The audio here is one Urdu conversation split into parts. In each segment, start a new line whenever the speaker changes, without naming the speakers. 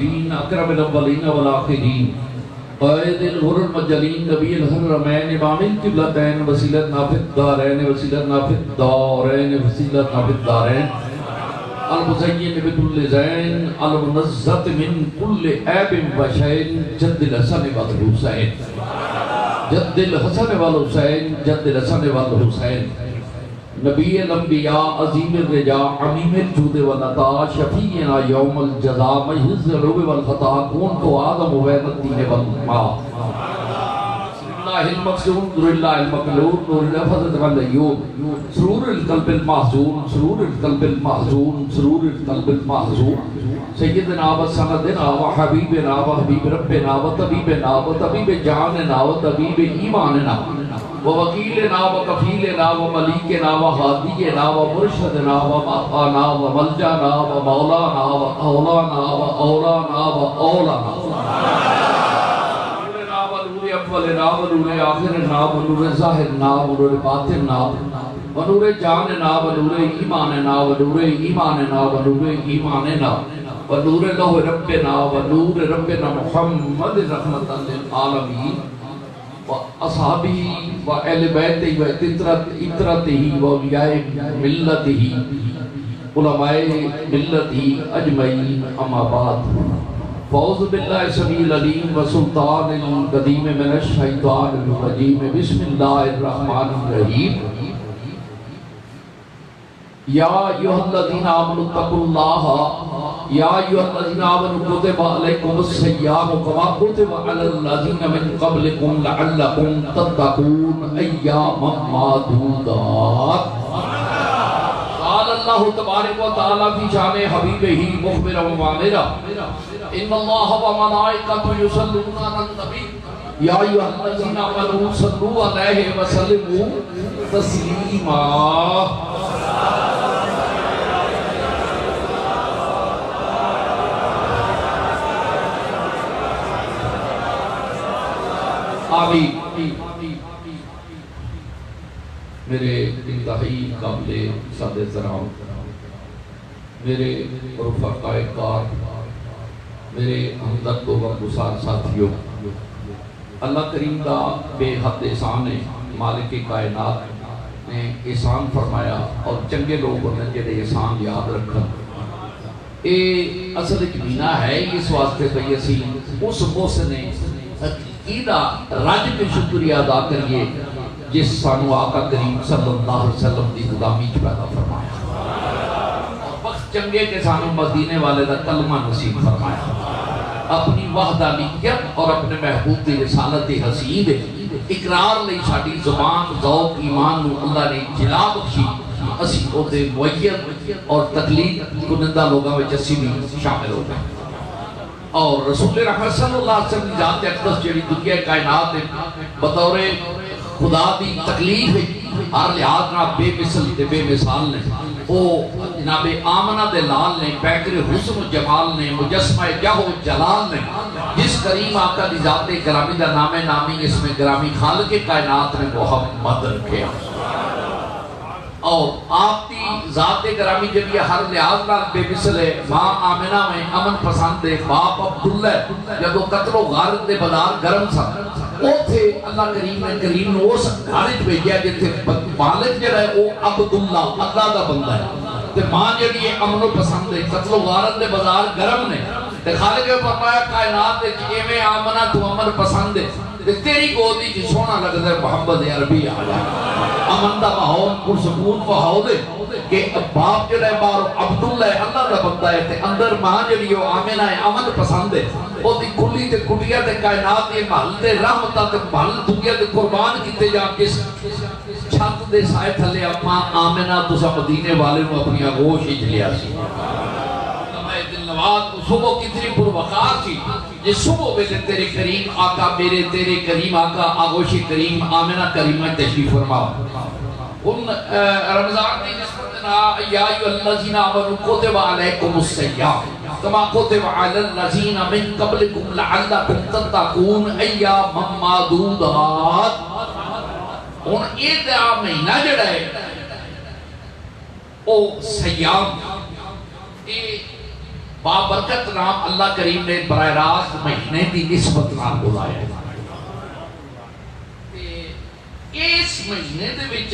الدین اکرم الاولین والآخرین قائد الغر المجلین نبی الحرمین امام القبلتین وسیلتنا فی الدارین وسیلتنا فی الدارین وسیلتنا فی الدارین المزین بكل زین المنزت من كل عیب و شین جد الحسن والحسین جد الحسن والحسین جد الحسن والحسین نبی الانبیاء عظیم الرجاء عمیم الجود والعطاء شفیعنا یوم الجزاء مجہز العلوم والخطا کون تو آدم وبین الدین والماء اللہ المقصود نور اللہ المقلود نور الفضل والعیون سرور القلب المحزون سرور القلب المحزون سرور القلب المحزون سیدنا و سندنا و حبیبنا و حبیب ربنا و طبیبنا و طبیب جاننا و طبیب ایماننا و وکیلنا و کفیلنا و ملیکنا و حادینا و مرشدنا و مقانا و ملجانا و مولانا و اولانا و اولانا و اولانا نورنا و نور اولنا و نور آخرنا و نور ظاہرنا و نور باطننا و نور جاننا و نور ایماننا و نور ایماننا و نور ایماننا و نور لوح ربنا و نور ربنا محمد رحمتا للعالمین و اصحابی و اہل بیت و اطرتہی و اولیاء ملتہی علماء ملتہی اجمعین اما بعد فاعوذ باللہ السمیع العلیم و سلطان القدیم من الشیطان الرجیم بسم اللہ الرحمن الرحیم یا ایھا الذین آمنوا اتقوا اللہ یا ایھا الذین آمنوا کتب علیکم الصیام کما کتب علی الذین من قبلکم لعلکم تتقون ایاما معدودات قال اللہ تبارک و تعالی فی شان حبیبہ مخبرا و مامرا ان اللہ و ملائکۃ یصلون علی النبی یا ایھا الذین آمنوا صلوا علیہ وسلموا تسلیما آمین۔ میرے انتہائی قابل صد احترام میرے رفقاء کار میرے ہمدرد و غمگسار ساتھیوں، اللہ کریم دا بے حد احسان ہے، مالک کائنات نے احسان فرمایا اور چنگے لوگوں نے جڑے احسان یاد رکھا اے اصل جمینہ ہے اس واسطے بھئی اسی اس محسن عقیدہ رج کے شکریہ ادا کریے جس سانو آقا کریم صلی اللہ علیہ وسلم دی غلامی چ پیدا فرمایا اور وقت چنگے کے سانو مدینے والے دا کلمہ نصیب فرمایا، اپنی وحدانیت اور اپنے محبوب دی رسالت حسین اقرار لئی ساڈی زبان ذوق ایمان نو اللہ نے جلا بخشی، اسی او دے معید اور تقلید کنندہ لوگاں وچ اسی بھی شامل ہو گئے اور رسول رحمت صلی اللہ علیہ وسلم کی ذات اقدس جڑی دنیا کائنات بطور خدا دی تکلیف ہر لحاظ نہ بے مثل تے بے مثال نے او جناب آمنہ دے لال نے پیکر حسن و جمال نے مجسمہ جہ و جلال نے جس کریم آقا دی ذات گرامی دا نام نامی اس میں گرامی خالق کائنات نے محمد رکھے اور آپ کی ذات گرامی جب یہ ہر لحاظ نال بے مثل ہے، ماں آمنہ میں امن پسند ہے، باپ عبداللہ جب وہ قتل و غارت دے بازار گرم سا وہ تھے اللہ کریم نے اس گھارج بھیجیا جتے مالک جڑا ہے وہ عبداللہ اللہ دا بندہ ہے تے ماں جڑی ہے امن پسند ہے، قتل و غارت دے بازار گرم نے تے خالق نے فرمایا کائنات دے ایویں آمنہ تو امن پسند ہے تے تیری گودی جی سونا لگدا ہے محمد عربی آ جائے امن دا ماحول پرسکون ماحول ہے کہ باپ جڑا ہے باہر عبداللہ ہے اللہ دا بندہ ہے تے اندر ماں جڑی ہے آمنہ ہے امن پسند ہے او دی کلی تے کٹیا تے کائنات دے محل تے رحمتاں تے محل دنیا تے قربان کیتے جان جس چھت دے سائے تھلے اپنا آمنہ تسا مدینے والے نو اپنی آغوش ہی لیا سی نواز صبح کتنی پروقار تھی یہ صبح میں تیرے کریم آقا میرے تیرے کریم آقا آغوش کریم آمنہ کریمہ تشریف فرما ان رمضان میں جس پر یا ایھا الذین آمنوا کتب علیکم الصیام کما کتب علی الذین من قبلکم لعلکم تتقون ایاما معدودات ان یہ مہینہ جڑا ہے او سیام بابرکت نام اللہ کریم نے براہ راست مہینے دی نسبت نال بلایا ہے۔ اس مہینے دے وچ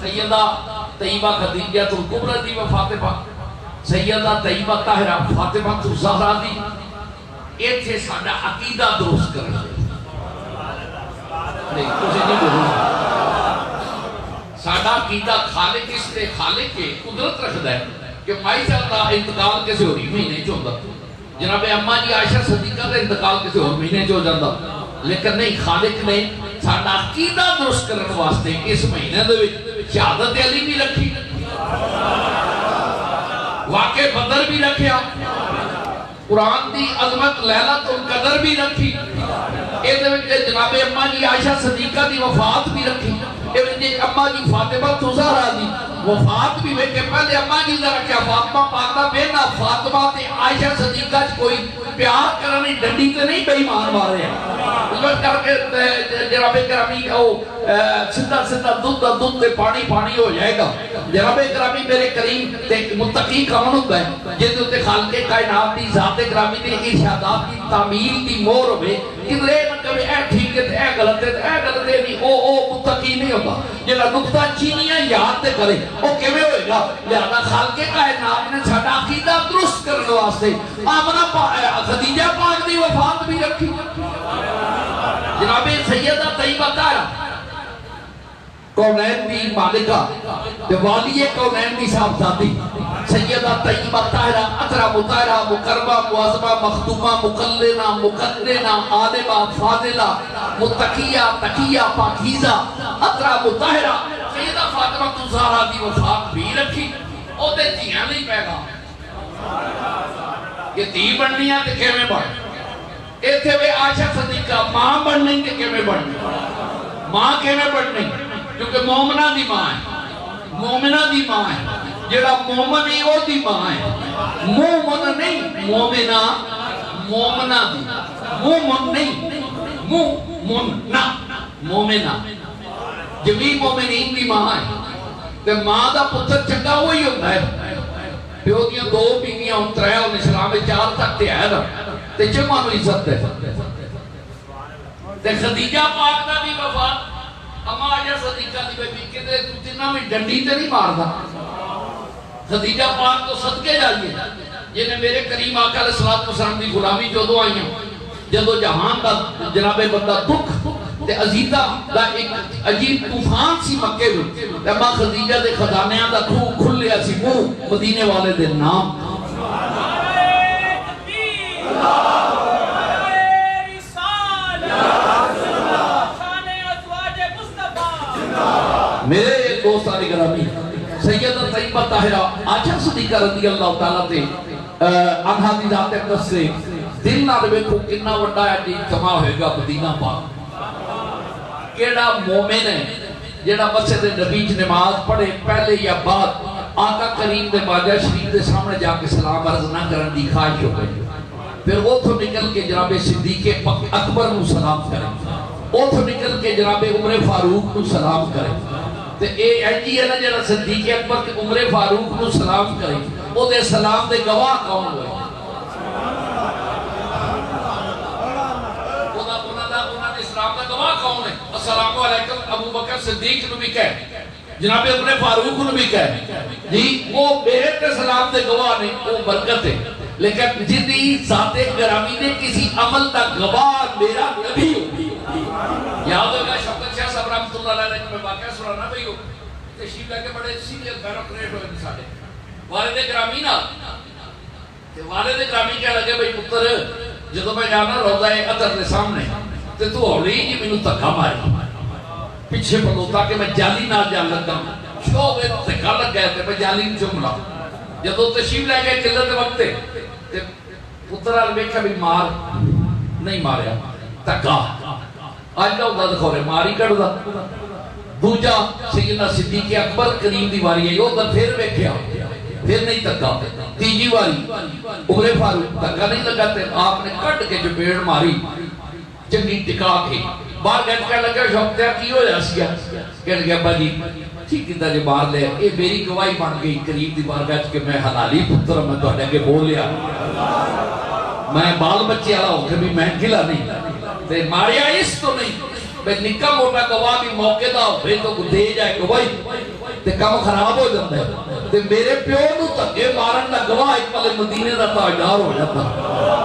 سیدہ طیبہ خدیجہ الکبریٰ دی وفات پاک، سیدہ طیبہ طاہرہ فاطمہ الزہرا دی ایتھے ساڈا عقیدہ درست کرنا نہیں تسی نہیں بولو ساڈا عقیدہ خالق اس نے خالق کے قدرت رکھدا ہے کہ مائی صاحب دا انتقال کسے ہوری مہینے چ ہوندا، جناب اما جی عائشہ صدیقہ دا انتقال کسے ہور مہینے چ ہو جاندا، لیکن نہیں خالق نے ساڈا عقیدہ درست کرنے واسطے اس مہینے دے وچ شہادت علی بھی رکھی، واقع بدر بھی رکھیا، قرآن دی عظمت لیلۃ القدر بھی رکھی، جناب اما جی عائشہ صدیقہ دی وفات بھی رکھی، اما جی فاطمہ الزہرا دی وفات بھی ویکھے پہلے اما جی دا رکھیا فاطمہ پاک دا بیٹا فاطمہ تے عائشہ صدیقہ کوئی پیار کرنے ڈنڈی تے نہیں بے ایمان مارے اس کر کے جناب گرامی سدھا سدھا دودھ تے پانی پانی ہو جائے گا۔ جناب گرامی میرے کریم تے متقی کون ہوتا ہے جس تے خالق کائنات دی ذات گرامی دی ارشادات دی تعمیل دی مہر ہوے کدھرے نہ کبھی اے ٹھیک ہے اے غلط ہے نہیں او متقی نہیں ہوتا جڑا نقطہ چینیاں یاد تے کرے او کیویں ہوئے گا۔ لہذا خالق کائنات نے ساڈا عقیدہ درست کرنے واسطے آمنہ خدیجہ پاک دی وفات بھی رکھی، جناب سیدہ طیبہ طاہرہ کونین دی مالکہ والی کونین دی صاحبزادی سیدہ طیبہ طاہرہ اطہرہ مطہرہ مکرمہ معظمہ مخدومہ مقلنہ مقننہ عالمہ فاضلہ متقیہ تقیہ پاکیزہ اطہرہ مطہرہ سیدہ فاطمہ الزہرا دی وفات بھی رکھی، او تے دھیاں نہیں پیدا یہ دھی بننی ہے تے کیویں بن ایتھے وے عائشہ صدیقہ ماں بننی تے کیویں بننی ماں کیویں بننی کیونکہ مومنہ دی ماں ہے، مومنہ دی ماں ہے، جڑا مومن ہے وہ دی ماں ہے، مومن نہیں مومنہ مومنہ دی مومن نہیں مومنہ مومنہ جمیع مومنین دی ماں ہے تے ماں دا پتر چنگا وہی ہوتا ہے پیو دیاں دو بیویاں ہوں ترے ہوں اسلام میں چار تک تے ہے نا تے جمع نو عزت ہے تے خدیجہ پاک دا بھی وفات اما عائشہ صدیقہ دی بیٹی کدے تو تینہ میں ڈنڈی تے نہیں ماردا خدیجہ پاک تو صدقے جائیے جنہیں میرے کریم آقا علیہ السلام دی غلامی جدو آئی ہیں جدو جہان دا جناب بندہ دکھ تے عزیزہ دا ایک عجیب طوفان سی مکے میں اما خدیجہ دے خزانیاں دا کھل لیا سی منہ مدینے والے دے نام میرے دوستانی گرامی سیدہ طیبہ طاہرہ عائشہ صدیقہ رضی اللہ تعالیٰ تے عنہا دی ذات اقدس سے دل نہ روے کو کتنا وڈا ہے جی جمع ہوئے گا مدینہ پاک کیڑا مومن ہے جیڑا مسجد نبی نماز پڑھے پہلے یا بعد آقا کریم دے باجہ شریف دے سامنے جا کے سلام عرض نہ کرن دی خواہش ہو گئی پھر وہ تو نکل کے جناب صدیق اکبر نو سلام کریں وہ تو نکل کے جناب عمر فاروق نو سلام کریں تے اے ایجی ہے نا جناب صدیق اکبر کے عمر فاروق نو سلام کریں وہ دے سلام دے گواہ کون ہوئے انہوں نے اسلام دا گواہ کون ہے السلام علیکم ابو بکر صدیق نو بھی کہہ جناب عمر فاروق نو بھی کہہ جی وہ میرے تے سلام دے گواہ نے وہ برکت ہے لیکن جدی ذات گرامی نے کسی عمل دا گواہ میرا نبی ہو یاد ہوگا شوکت شاہ صاحب رحمت اللہ علیہ نے میں واقعہ سنانا بھئی ہو تشریف لے کے بڑے سیریس بیروکریٹ ہوئے ساڑھے والد گرامی نا والد گرامی کہہ لگے بھئی پتر جدو میں جانا روضہ عطر دے سامنے تے تو ہولی جی میں نو تکا ماری پیچھے پڑھوتا کہ میں جالی نہ جان لگا شوق تکا لگ گئے تھے میں جالی چملا جدو تشریف لے گئے قلت وقت تے پتر آل بیکھا بھی مار نہیں ماریا تکا آج کا اندھا دکھو رہے ماری کڑ دا دوجہ سیدنا صدیق اکبر کریم دی واری ہے یہ ادھر پھر بیکھیا پھر نہیں تکا تیجی واری عمر فاروق تکا نہیں لگاتے آپ نے کٹ کے جو پیڑ ماری چنگی ٹکا کے باہر گھٹ کر لگا شوقتیا کی ہو جاسیا کہنے گیا ابا جی ٹھیک کیتا جی مار لیا. یہ میری گواہی بن گئی کریم دی بارگاہ کہ میں حلالی پتر میں تواڈے اگے بول لیا. میں بال بچے والا ہو کے بھی میں گلا نہیں تے ماریا اس تو نہیں. میں نکا موٹا گواہ بھی موقع دا ہوئے تو دے جائے گواہی تے کام خراب ہو جاتا ہے. تے میرے پیو نو دھکے مارن دا گواہ ایک پلے مدینے دا تاجدار ہو جاتا,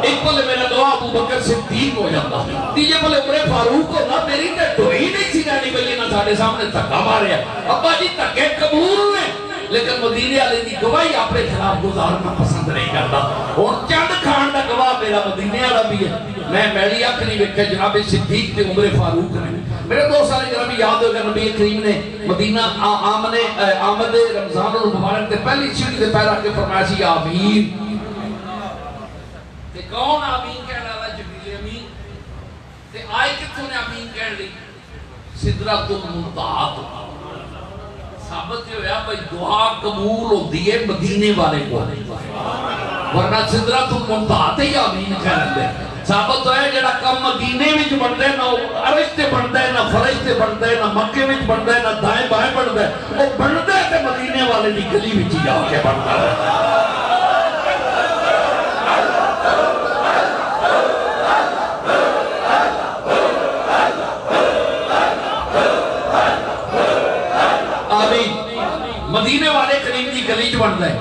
ایک پلے میرا گواہ ابو بکر صدیق ہو جاتا, تیجے پلے عمر فاروق ہوتا. میری تے ڈوئی نہیں سی رہنی بھئی نہ ساڑھے سامنے دھکا ماریا. ابا جی دھکے قبول ہوئے لیکن مدینے والے دی گواہی اپنے خلاف گزارنا پسند نہیں کرتا. اور چند کھان دا گواہ میرا مدینے والا بھی ہے. میں میری اکھ نہیں ویکھے جناب صدیق تے عمر فاروق نے. میرے دوست سارے گرامی یاد ہوگا نبی کریم نے مدینہ آمد رمضان المبارک تے پہلی سیڑھی تے پیر رکھ کے فرمایا سی آمین. تے کون آمین کہہ رہا ہے؟ جبریل امین. تے آئے کتوں نے آمین کہہ لی؟ سدرۃ المنتہا. ثابت یہ ہویا بھئی دعا قبول ہوتی ہے مدینے والے کو, ورنہ سدرۃ المنتہا تے ہی آمین کہہ لیں. ثابت ہویا جڑا کم مدینے وچ بندا ہے نہ عرش تے بندا ہے نہ فرش تے بندا ہے نہ مکے وچ بندا ہے نہ دائیں بائیں بندا ہے, او بندا ہے تے مدینے والے دی گلی وچ جا کے بندا ہے. مدینے والے کریم دی گلی جو بنتا ہے.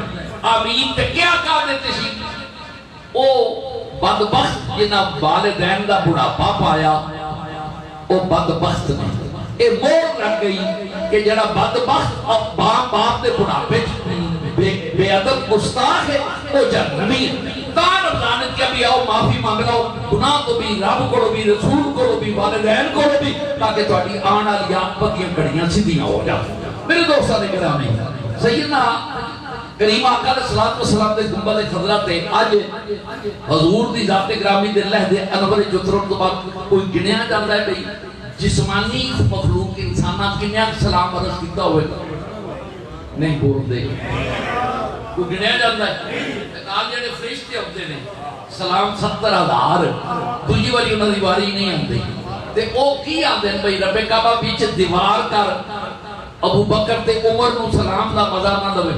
آمین تے کیا کہا دیتے سی؟ او بدبخت جنہ والدین دا بڑھاپا پایا او بدبخت نے. اے مور رکھ گئی کہ جڑا بدبخت باپ دے بڑھاپے بے ادب گستاخ ہے او جہنمی ہے. تاں رمضان کے ابھی آؤ معافی مانگ لو گناہ تو بھی, رب کو بھی, رسول کو بھی, والدین کو بھی, تاکہ تہاڈی آن والی آپت دیاں گھڑیاں سیدھیاں ہو جائیں. میرے دوستاں نے گرامی سیدنا کریم آقا علیہ الصلوۃ والسلام دے گنبد خضرا تے اج حضور دی ذات گرامی دے لہدے انور جترن تو بعد کوئی گنیا جاندا ہے بھئی جسمانی مخلوق انساناں کنیا سلام عرض کیتا ہوئے نہیں بول دے. کوئی گنیا جاندا ہے؟ نال جڑے فرشتے ہوندے نے سلام 70,000 دوجی والی انہاں دی واری نہیں آندی تے او کی آندے نے بھئی رب کعبہ وچ دیوار کر ابو بکر تے عمر نو سلام دا مزہ نہ دے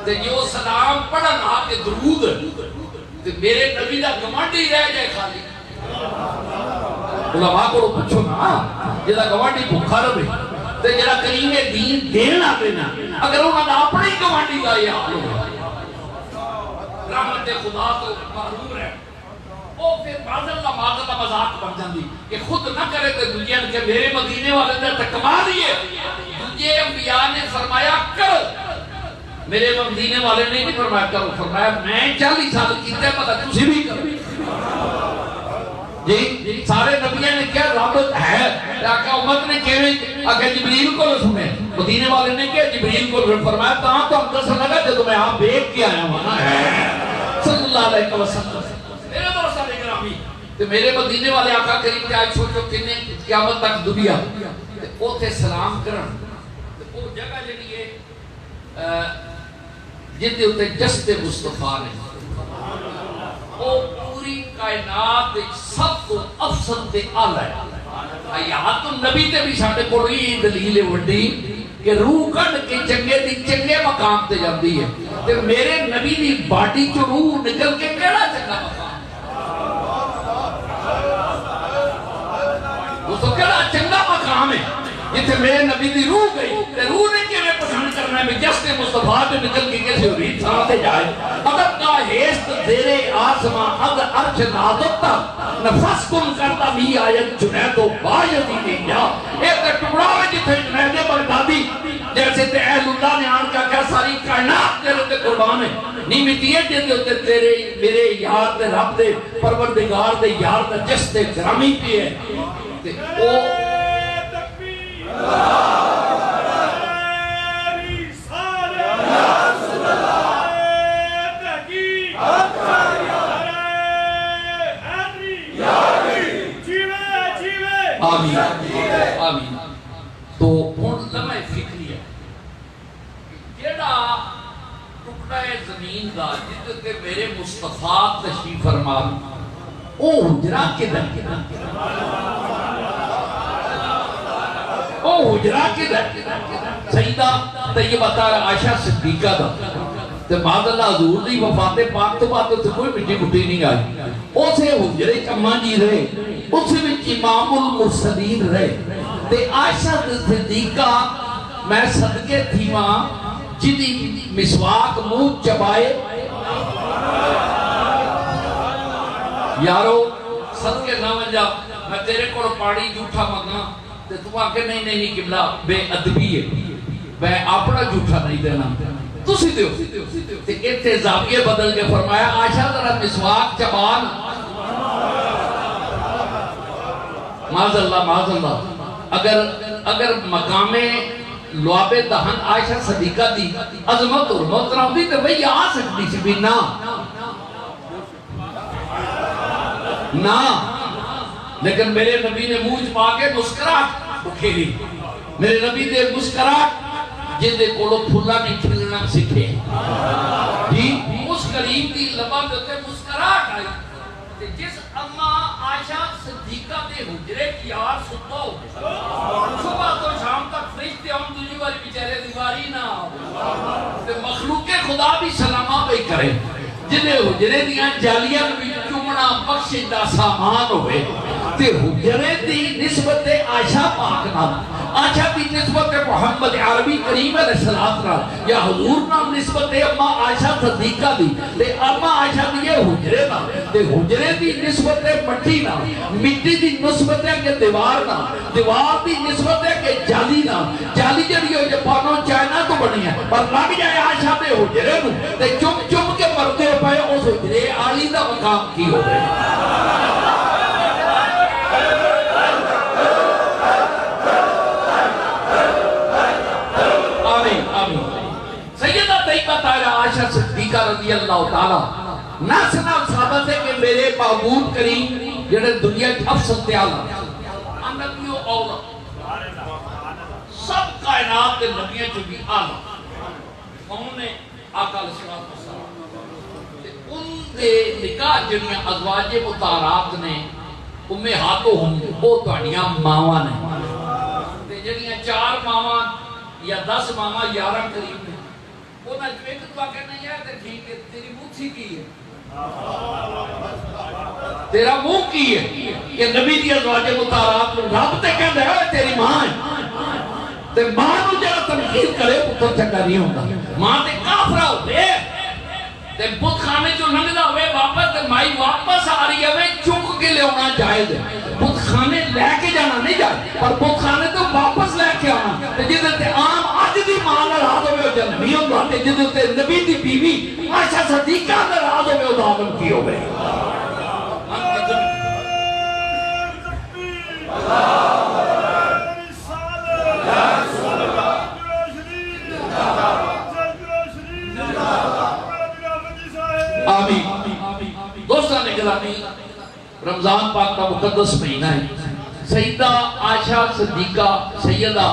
تے جو سلام پڑھن آ کے درود تے میرے نبی دا گوانڈی رہ جائے خالی. علماء کو پوچھو نا جڑا گوانڈی بھوکا رہے تے جڑا کریم دین دین آتے نا اگر انہاں دا اپنی گوانڈی دا یہ حال ہو رحمت خدا تو محروم رہے وہ پھر بازل کا مادر کا مذاق بن جاندی کہ خود نہ کرے تو دنیا کہ میرے مدینے والے نے تکما دیے. دنیا انبیاء نے فرمایا کر, میرے مدینے والے نے نہیں فرمایا کرو, فرمایا میں 40 سال کیتے پتہ تسی بھی کرو. جی سارے نبیوں نے کیا رب ہے آقا امت نے کہے آقا جبریل کو سنے, مدینے والے نے کیا جبریل کو فرمایا تاں تو ہم دس لگا جب میں آپ دیکھ کے آیا ہوں صلی اللہ علیہ وسلم. میرے دوست علیہ گرامی تے میرے مدینے والے آقا کریم تے آج سوچو کنے قیامت تک دنیا تے اوتھے سلام کرن تے او جگہ جڑی ہے جن دے اوتے جسد مصطفیٰ نے او پوری کائنات وچ سب تو افضل تے اعلی ہے. حیات النبی تے بھی ساڈے کول یہ دلیل وڈی کہ روح کڈ کے چنگے دی چنگے مقام تے جاندی ہے تے میرے نبی دی باڈی چوں روح نکل کے کیڑا چنگا مقام تو کیڑا چنگا مقام ہے جتھے میرے نبی دی روح گئی تے روح نے کیویں پسند کرنا ہے جس نے مصطفیٰ تے نکل کے کسی ہوری تھاں تے جائے. اگر کا ہیست زیرے آسماں اگ عرش نازکتا نفس کن کرتا بھی آیت جنید و بایدی دی جا. ایک ٹکڑا ہے جتھے جنید بغدادی جیسے تے اہل اللہ نے آن کا کیا ساری کائنات تیرے تے قربان ہے نہیں مٹی ہے جن دے تیرے میرے یار دے رب دے پروردگار دے یار دے جس دے گرامی پی ہے تے او آمین آمین. تو ہن لمحہ فکری ہے جیڑا ٹکڑا ہے زمین دا جس تے میرے مصطفیٰ تشریف فرما او حجرا کدھر او حجرہ کی در سیدہ طیبہ عائشہ صدیقہ دا تے بعد اللہ حضور دی وفات پاک تو بات تو کوئی مٹی مٹی نہیں آئی اسے حجرے چمہ جی رہے اسے وچ امام المرسلین رہے تے عائشہ صدیقہ میں صدقے تھی ماں جدی مسواک منہ چبائے یارو صدقے نہ ونجا میں تیرے کو پاڑی جھوٹا مگنا تے تو آکے نہیں قبلہ بے ادبی ہے میں اپنا جھوٹا نہیں دینا تسی دیو تے اتنے زاویے بدل کے فرمایا عائشہ ذرا مسواک چبان معاذ اللہ اگر مقام لعاب دہن عائشہ صدیقہ دی عظمت اور محترم دی تو وہی آ سکتی سی بھی نا لیکن میرے نبی نے منہ پا کے مسکراہٹ اکھیلی میرے نبی دے مسکراہٹ جن دے کولو پھلا نہیں کھلنا سکھے جی اس کریم دی لبا دیتے مسکراہٹ آئی کہ جس اما عائشہ صدیقہ دے حجرے کی آر ستا ہو صبح تو شام تک فرشتے ہم دنی والی بیچارے دیواری نہ تے مخلوق خدا بھی سلامہ بھی کرے جنہیں حجرے دیاں جالیاں بھی چمنا بخشدہ سامان ہوئے تے حجرے دی نسبت عائشہ پاک نام عائشہ دی نسبت محمد عربی کریم علیہ السلام یا حضور نام نسبت اما عائشہ صدیقہ دی تے اما عائشہ دی یہ حجرے نام تے حجرے دی نسبت مٹی نام مٹی دی نسبت ہے کہ دیوار نام دیوار دی نسبت ہے کہ جالی نام جالی جڑی ہو جاپانوں چائنا تو بنی ہے پر لگ جائے عائشہ دے حجرے نو تے چم کے مردے پائے اس حجرے آلی دا مقام کی ہو گئے سیدہ طیبہ عائشہ صدیقہ رضی اللہ تعالی نہ صنع ثابت ہے کہ میرے معبود کریم جنہیں دنیا کی افضل تعالی نبیوں اولا سب کائنات کے نبیوں جو بھی آلہ انہوں نے آقا علیہ السلام ان دے نکاح جنیاں ازواج مطارات نے امہاتو ہوں وہ توڑیاں ماواں نے جنیاں 4 ماواں یا 10 ماما 11 قریب نے وہ نہ جو ایک دعا کہنا ہے تو ٹھیک ہے تیری منہ تھی کی ہے تیرا منہ کی ہے کہ نبی دی ازواج مطہرات رب تے کہندا ہے تیری ماں ہے تے ماں نو جڑا تنقید کرے پتر چنگا نہیں ہوندا ماں تے کافرہ ہوے تے بت خانے جو لنگدا ہوئے واپس تے مائی واپس آ رہی ہے چک کے لے آنا جائز ہے بت خانے لے کے جانا نہیں جائے پر بت خانے تو واپس لے کے آنا تے جدے تے عام اج دی ماں ناراض ہوے او جنمی ہوندا تے جدے تے نبی دی بیوی عائشہ صدیقہ ناراض ہوے او دامن کی ہوے دوستان گرامی رمضان پاک کا مقدس مہینہ ہے سیدہ عائشہ صدیقہ سیدہ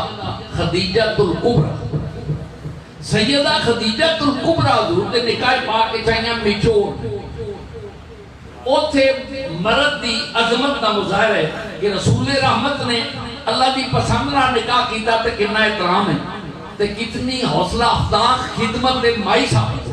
خدیجہ الکبریٰ سیدہ خدیجہ الکبریٰ حضور نے نکاح پاک چاہیاں میچور اوتھے مرد دی عظمت کا مظاہر ہے کہ رسول رحمت نے اللہ دی پسند نہ نکاح کیتا تے کتنا احترام ہے تے کتنی حوصلہ افزا خدمت دے مائی صاحب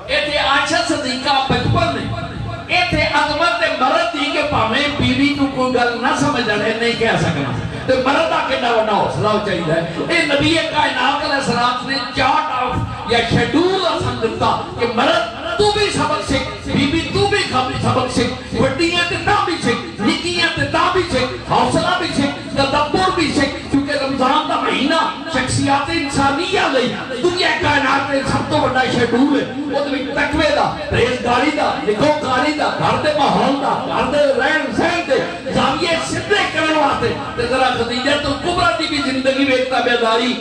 ایتھے عائشہ صدیقہ بچپن میں ایتھے عظمت مرد دی کے پاویں بیوی کو کوئی گل نہ سمجھ آنے نہیں کہہ سکنا تے مرد آ کے نہ حوصلہ چاہیے اے نبی کائنات علیہ السلام نے چارٹ آف یا شیڈول آسان دیتا کہ مرد تو بھی سبق سکھ بی بی تو بھی سبق سکھ وڈیاں تے تا بھی سکھ نکیاں تے تا بھی سکھ حوصلہ بھی سکھ تدبر بھی سکھ کیونکہ رمضان دا مہینہ شخصیات انسانیہ لئی دنیا کائنات میں سب تو بڑا شیڈول ہے وہ تو تقوی دا پرہیزگاری دا نکوکاری دا گھر دے ماحول دا گھر دے رہن سہن دے زاویے سدھے کرن واسطے تے ذرا خدیجہ الکبریٰ دی بھی زندگی ویکھتا بیداری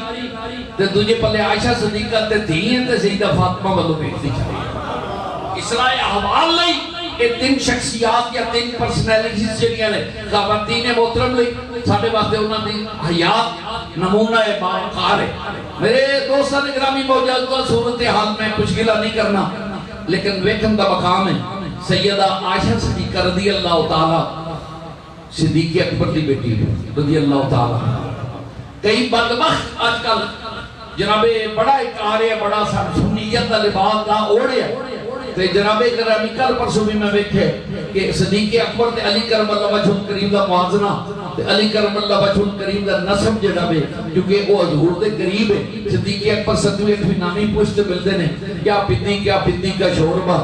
تے دوجے پلے عائشہ صدیقہ تے دھییں تے سیدہ فاطمہ والوں ویکھتی چاہیے اسراء احوال لئی یہ 3 شخصیات یا 3 پرسنالٹیز جڑیاں نے خواتین محترم لئی ساڈے واسطے انہاں دی حیات نمونہ باوقار ہے میرے دوستان گرامی موجودہ صورتحال میں کچھ گلا نہیں کرنا لیکن ویکھن دا مقام ہے سیدہ عائشہ صدیقہ رضی اللہ تعالی صدیق اکبر کی بیٹی رضی اللہ تعالی. کئی بدبخت آج کل جناب بڑا ایک آ رہے بڑا سنیت کا لباس کا اوڑھیا تے جناب گرامی کل پرسوں بھی میں دیکھے کہ صدیق اکبر تے علی کرم اللہ وجہ الکریم دا موازنہ تے علی کرم اللہ وجہ الکریم دا نسب جڑا ہے کیونکہ وہ حضور دے قریب ہے. صدیق اکبر 7ویں نامی پشت ملتے ہیں کیا پدی کا شوربہ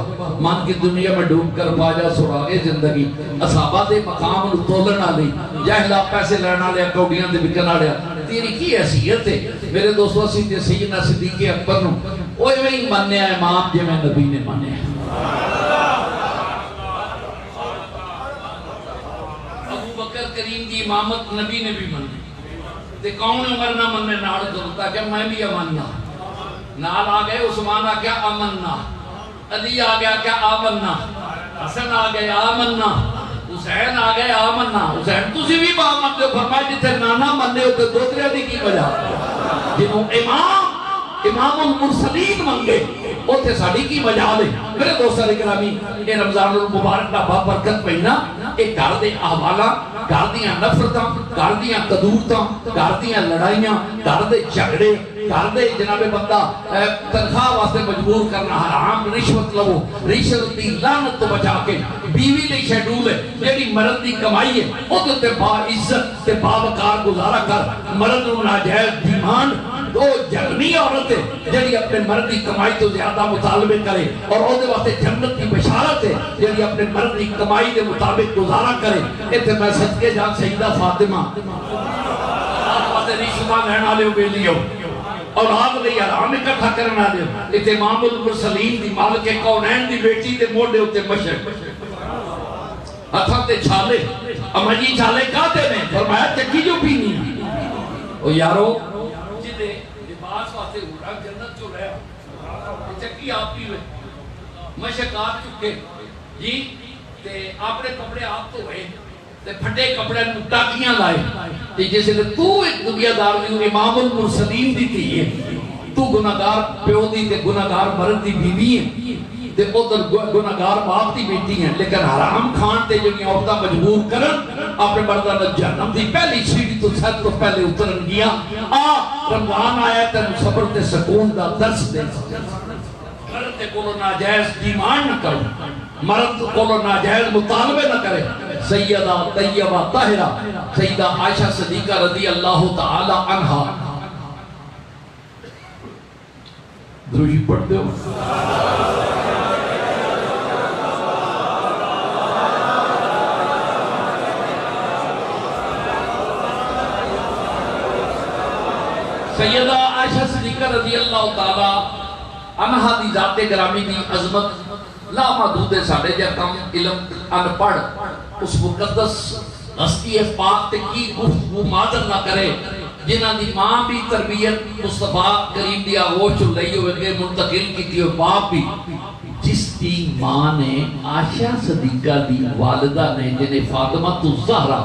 من کی دنیا میں ڈوب کر باجا سراغے زندگی اصحابہ دے مقام نو تولن والی جاہلا پیسے لینا والے کوڑیاں دے وکن والے تیری کی حیثیت ہے. میرے دوستو اسی تے سیدنا صدیق اکبر نو اوے وہی منیا امام جویں نبی نے منیا. ابو بکر کریم کی امامت نبی نے بھی منی تے کون عمر نہ مننے نال کرتا کہ میں بھی امننا نال آ گئے. عثمان آ گیا امننا, علی آ گیا کیا آمننا, حسن آ گیا آمننا, حسین آ گئے آمننا. حسین تسی بھی آمنتے ہو فرمایا جتھے نانا مننے ہو تے دوسرے دی کی وجہ جنہوں امام المرسلین منگے اوتھے ساڈی کی وجہ دے. میرے دوستاں گرامی یہ رمضان المبارک دا بابرکت مہینہ یہ گھر دے احوالاں گھر دیاں نفرتاں گھر دیاں قدورتاں گھر دیاں لڑائیاں گھر دے جھگڑے گھر دے جناب بندہ تنخواہ واسطے مجبور کرنا حرام رشوت لو رشوت دی لعنت تو بچا کے بیوی لئی شیڈول ہے جیڑی مرد دی کمائی ہے او تے با عزت تے با وقار گزارا کر مرد نو ناجائز ڈیمانڈ وہ جنمی عورت ہے جیڑی اپنے مرد کی کمائی تو زیادہ مطالبے کرے اور وہ دے واسطے جنت کی بشارت ہے جیڑی اپنے مرد کی کمائی دے مطابق گزارا کرے. ایتھے میں صدقے جان سیدہ فاطمہ آپ واسطے رشتہ لینے والے ہو بیلی ہو اولاد لئی حرام اکٹھا کرنے والے ہو. ایتھے امام المرسلین دی مالک کونین دی بیٹی تے موڈے ہوتے مشرق ہتھاں تے چھالے اما جی چھالے کہتے ہیں فرمایا چکی جو پینی او یارو لباس واسطے ہورا جنت جو رہا چکی آپ کی ہوئے مشک آپ چکے جی تے اپنے کپڑے آپ تو ہوئے تے پھٹے کپڑے ٹاکیاں لائے تے جیسے تو ایک دنیا دار دی امام المرسلین دی تھی تو گناہگار پیو دی تے گناہگار مرد دی بیوی ہے تے ادھر گناہگار باپ دی بیٹی ہیں لیکن حرام کھان تے جنگی عورتہ مجبور کرن اپنے مردانہ جہنم دی پہلی سیڑھی تو ساتھ تو پہلے اترن گیا. رمضان آیا تے صبر تے سکون دا درس دے مرد تے کولو ناجائز ڈیمانڈ نہ کرو مرد کولو ناجائز مطالبے نہ کرے. سیدہ طیبہ طاہرہ سیدہ عائشہ صدیقہ رضی اللہ تعالی عنہا دروشی پڑھتے ہو سیدہ عائشہ صدیقہ رضی اللہ تعالی عنہا دی ذات گرامی دی عظمت لا محدود ہے. ساڑھے جاتا ہوں علم ان پڑھ اس مقدس ہستی پاک تے کی گفتگو معذر نہ کرے جنہ دی ماں بھی تربیت مصطفیٰ کریم دی آغوش لئی ہوئے گئے منتقل کی تھی اور باپ بھی جس دی ماں نے عائشہ صدیقہ دی والدہ نے جنہیں فاطمہ الزہرا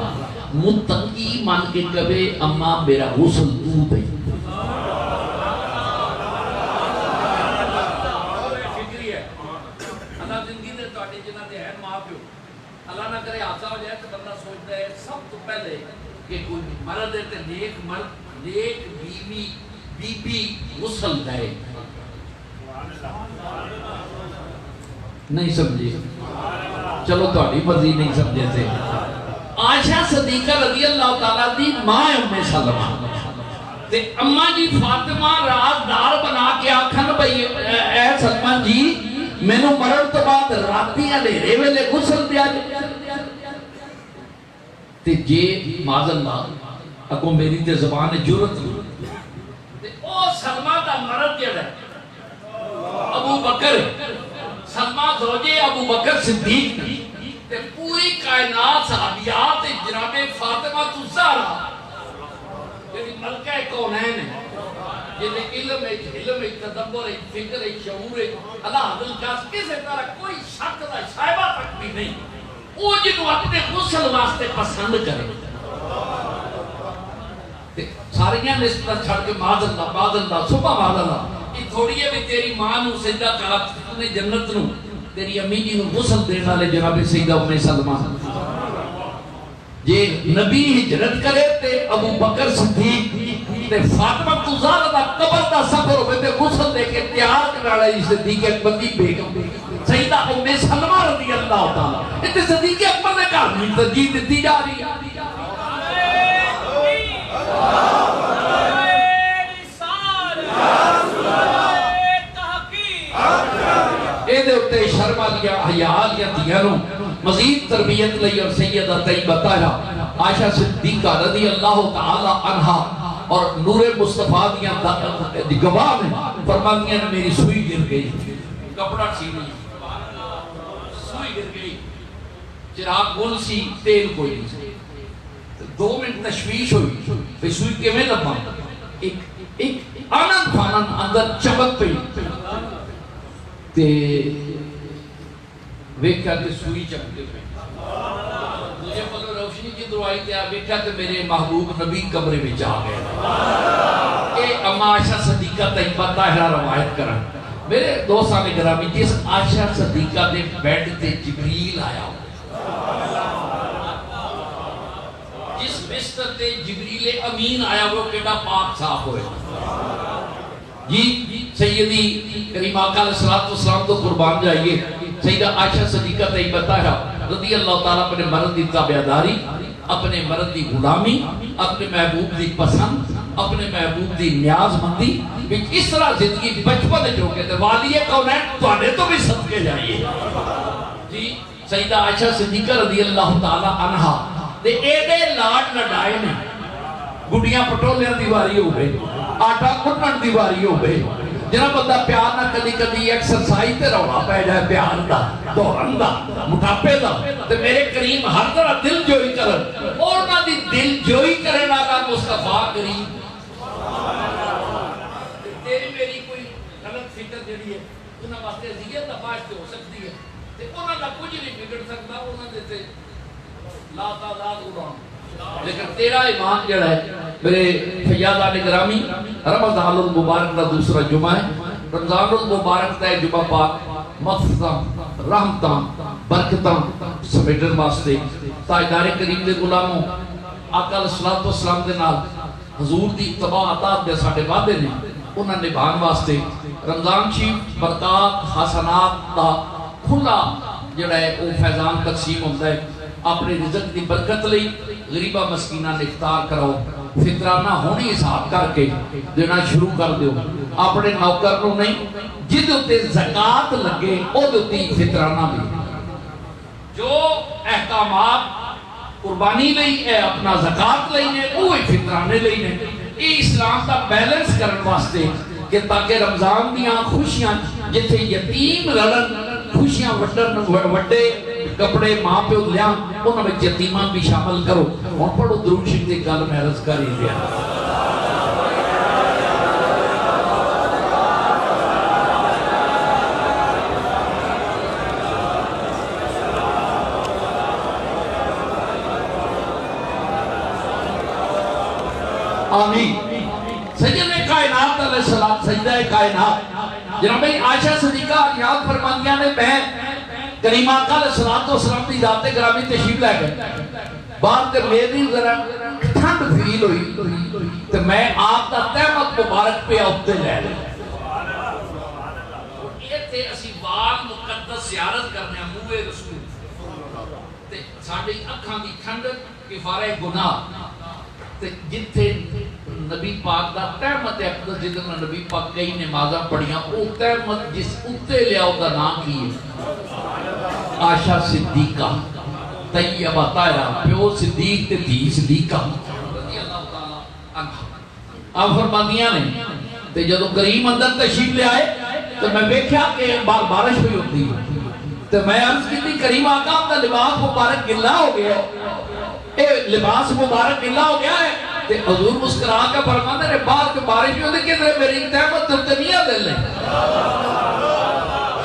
متقی مان کے کبے اماں میرا غسل دو دے اللہ نہ کرے حادثہ ہو جائے تو بندہ سوچتا ہے سب تو پہلے کہ کوئی مرد ہے تو نیک مرد نیک بی بی غسل دے نہیں سمجھے چلو تو اڈی مرضی نہیں سمجھے تھے. عائشہ صدیقہ رضی اللہ تعالیٰ دی ماں ام سلمہ تے اماں جی فاطمہ رازدار بنا کے آکھن بھئی اے سلمہ جی میں نو مرن تو بعد راتی اندھیرے ویلے غسل دیا تے جے معاذ اللہ اگوں میری تے زبان جرت تے او سلمہ دا مرد جڑا ابو بکر سلمہ زوجے ابو بکر صدیق تے پوری کائنات صحابیات جناب فاطمہ الزہرا یعنی ملکہ کونین ہے جنہیں علم تدبر فکر شعور اللہ حضل کاس کسی طرح کوئی شک دا شائبہ تک بھی نہیں وہ جنہوں اپنے غسل واسطے پسند کرے ساریاں نسبت چھڑ کے معاذ اللہ صبح معاذ اللہ یہ تھوڑی ہے بھی تیری ماں نو سجدہ کرا نے جنت نو تیری امی جی نو غسل دینا لے جناب سیدہ ام سلمہ جے نبی ہجرت کرے تے ابو بکر صدیق تے فاطمہ زہرا دا قبر دا سفر ہوئے تے غسل دے کے تیار کرا رہی صدیق اکبر دی بیگم سیدہ ام سلمہ رضی اللہ تعالی تے صدیق اکبر نے کہا نہیں ترجیح دیتی جا رہی ہے اے دے اتے شرما لیا حیاء لیا دیانوں مزید تربیت لئی اور سیدہ طیبہ طاہرہ عائشہ صدیقہ رضی اللہ تعالی عنہ اور نور مصطفیٰ دیا گواہ میں فرمانیاں نے میری سوئی گر گئی کپڑا سی نہیں سوئی گر گئی چراغ گل سی تیل کوئی نہیں 2 منٹ تشویش ہوئی پھر سوئی کے میں لبا ایک آنند فانند اندر چمک پئی تے ویکھا کہ سوئی چمکے پئی مجھے پتہ روشنی کی دعائی تے ویکھا کہ میرے محبوب نبی کمرے میں جا گئے اے اما عائشہ صدیقہ طیبہ طاہرہ روایت کرن میرے دوستان گرامی جس عائشہ صدیقہ دے بیڈ تے جبریل آیا ہو جس بستر تے جبریل امین آیا وہ کیڑا پاک صاف ہوئے جی سیدی کریم آقا علیہ السلام تو قربان جائیے سیدہ عائشہ صدیقہ طیبہ طاہرہ رضی اللہ تعالیٰ اپنے مرد دی تابعداری اپنے مرد دی غلامی اپنے محبوب دی پسند اپنے محبوب دی نیاز مندی اس طرح زندگی بچپن جو کہتے ہیں والی کونین توانے تو بھی صدقے جائیے جی سیدہ عائشہ صدیقہ رضی اللہ تعالیٰ عنہ دے ایڈے لاڈ لڑائے نے گڑیاں پٹولیاں دیواری ہو گئے آٹا کٹن دیواری ہو گئے جنہاں بندہ پیار نہ کدی کدی ایکسرسائز تے روڑا پہ جائے پیار دا دوران دا مٹاپے دا تے میرے کریم ہر طرح دل جوئی کرن اور نہ دی دل جوئی کرن آگا مصطفیٰ کریم تیری میری کوئی غلط فکر جڑی ہے انہاں واسطے ذیت دفاعش ہو سکتی ہے تے انہاں دا کچھ نہیں بگڑ سکتا انہاں دے تے لا تعداد اڑان لیکن تیرا ایمان جڑا ہے میرے فیاضان گرامی رمضان المبارک کا دوسرا جمعہ ہے رمضان المبارک کا جمعہ پاک مغفرتاں رحمتاں برکتاں سمیٹن واسطے تاجدار کریم دے غلاموں آقا علیہ السلام دے نال حضور دی اتباع اطاعت دے ساڈے وعدے نے انہاں نبھان واسطے رمضان شریف برکات حسنات دا کھلا جڑا ہے وہ فیضان تقسیم ہوتا ہے اپنے رزق دی برکت لئی غریبہ مسکینہ نے افطار کراؤ فطرانہ ہونی حساب کر کے دینا شروع کر دیو اپنے نوکر کو نہیں جد ہوتے زکاة لگے او دوتی فطرانہ بھی جو احکامات قربانی لئی ہے اپنا زکاة لئی ہے وہ فطرانے لئی ہے یہ اسلام کا بیلنس کرن واسطے کہ تاکہ رمضان دیاں خوشیاں جتھے یتیم لڑن خوشیاں وڈے کپڑے ماں پہ لیا انہوں میں یتیمان بھی شامل کرو اور پڑھو درود شریف دی گل میں عرض کر ہی دیا آمین سید کائنات علیہ السلام سجدہ کائنات جناب عائشہ صدیقہ یاد فرمانیاں نے بہن کریم آقا علیہ السلام دی ذات گرامی تشریف لے گئے بعد تے میری ذرا ٹھنڈ فیل ہوئی تے میں آپ دا تحمد مبارک پہ اوتے لے لے یہ تے اسی وال مقدس زیارت کرنے موے رسول تے ساڑی اکھاں دی ٹھنڈ کفارہ گناہ تے جتھے نبی پاک دا تحمد اقدس جتنا نبی پاک کئی نمازہ پڑھیاں او تحمد جس اتے لیا او دا نام کی ہے عائشہ صدیقہ طیبہ طاہرہ پیو صدیق تے دھی صدیقہ رضی اللہ تعالیٰ عنہ آپ فرماندیاں نے تے جدو کریم اندر تشریف لے آئے تو میں دیکھا کہ بارش ہوئی ہوتی ہے تو میں عرض کی تھی کریم آقا اپنا لباس مبارک گلہ ہو گیا اے لباس مبارک گلہ ہو گیا ہے تے حضور مسکرا کا فرماندے نے بعد کے بارش ہوئی کہ میری تحمد تلتنیہ دل لے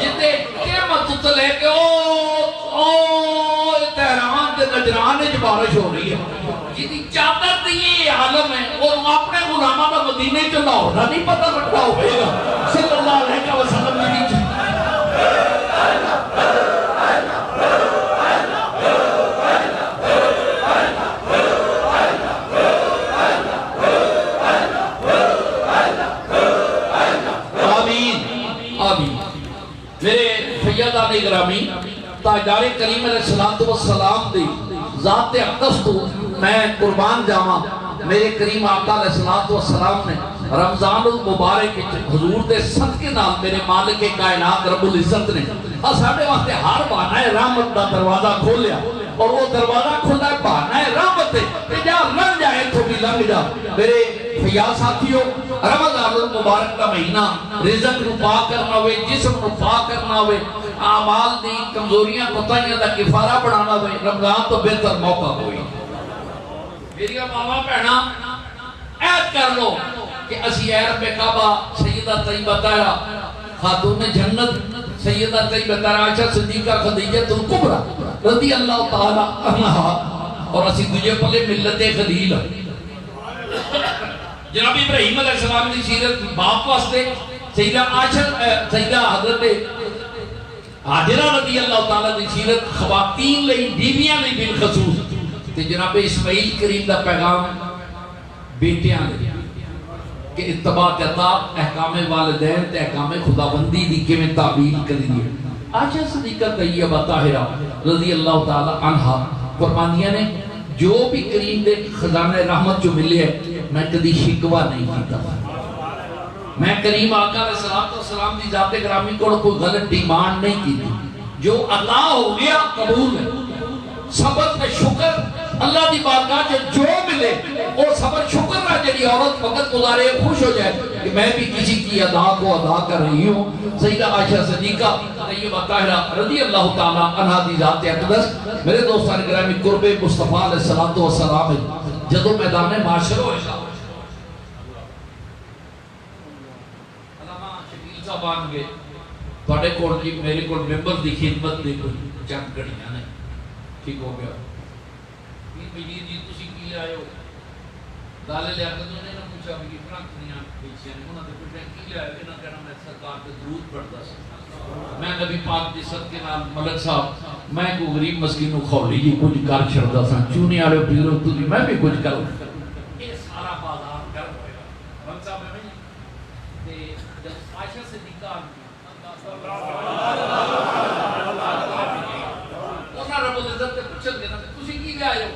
جتے قیمت تلے کہ تہران کے نجران جو بارش ہو رہی ہے جیدی چادر دی عالم ہے اور اپنے غلامہ کا مدینہ جو لاہورہ نہیں پتہ لگتا ہوئے گا صلی اللہ علیہ وسلم نے تاجدار کریم علیہ السلام دی ذات اقدس تو میں قربان جاواں میرے کریم آقا علیہ السلام نے رمضان المبارک حضور دے صدقے نال میرے مالک کائنات رب العزت نے ساڈے واسطے ہر بہانہ رحمت دا دروازہ کھولیا اور وہ دروازہ کھلا ہے بہانہ رحمت تے جا لنگ جائے تو بھی لنگ جا میرے فیاض ساتھیوں رمضان المبارک کا مہینہ رزق نو پاک کرنا ہوئے جسم نو پاک کرنا ہوئے اعمال دی کمزوریاں کوتاہیاں دا کفارہ بنانا ہوئے رمضان تو بہتر موقع ہوئی میری ماما بہنا عہد کر لو کہ اسی اے رب کعبہ سیدہ طیبہ طاہرہ خاتون جنت سیدہ طیبہ طاہرہ عائشہ صدیقہ خدیجہ الکبریٰ رضی اللہ تعالی عنہا اور اسی تجھے پلے ملت خلیل جناب ابراہیم علیہ السلام کی سیرت باپ واسطے سیدہ عائشہ سیدہ حضرت حاجرہ رضی اللہ تعالی کی سیرت خواتین لئی بیویاں لئی بالخصوص تے جناب اسماعیل کریم دا پیغام بیٹیاں لئی کہ اتباع اطاعت احکام والدین تے احکام خداوندی دی کیویں تعبیر کری دی عائشہ صدیقہ طیبہ طاہرہ رضی اللہ تعالی عنہا فرماندیاں نے جو بھی کریم دے خزانے رحمت جو ملے ہے میں کدی شکوہ نہیں کیتا میں کریم آقا علیہ السلام دی ذات گرامی کو کوئی غلط ڈیمانڈ نہیں کی جو عطا ہو گیا قبول ہے صبر میں شکر اللہ دی بارگاہ جو ملے وہ صبر شکر نہ جڑی عورت وقت گزارے خوش ہو جائے کہ میں بھی کسی کی ادا کو ادا کر رہی ہوں سیدہ عائشہ صدیقہ طیبہ طاہرہ رضی اللہ تعالی عنہا دی ذات اقدس میرے دوستان گرامی قرب مصطفیٰ علیہ السلام جدو میدان معاشر ہوئے علامہ شکیل صاحب آن گئے تھوڑے کول جی میرے کول ممبر دی خدمت دے کوئی چند گھڑیاں نے ٹھیک ہو گیا مجید جی تسی کی آئے ہو دالے لیا کہ انہوں نے پوچھا بھی فرانک دنیا بیچیاں نے انہوں نے پوچھا کی لیا کہ انہوں نے سرکار پہ درود پڑھتا سا میں نبی پاک دی صدقے نال ملک صاحب میں کو غریب مسکین و خولی جی کچھ کر چھڑتا سا چونے آرے پیرو تو دی میں بھی کچھ کروں یہ سارا بازار کر ہوئے گا ملک صاحب میں تے جب عائشہ صدیقہ انہاں رب العزت تے پوچھن دینا تسی کی لے آئے ہو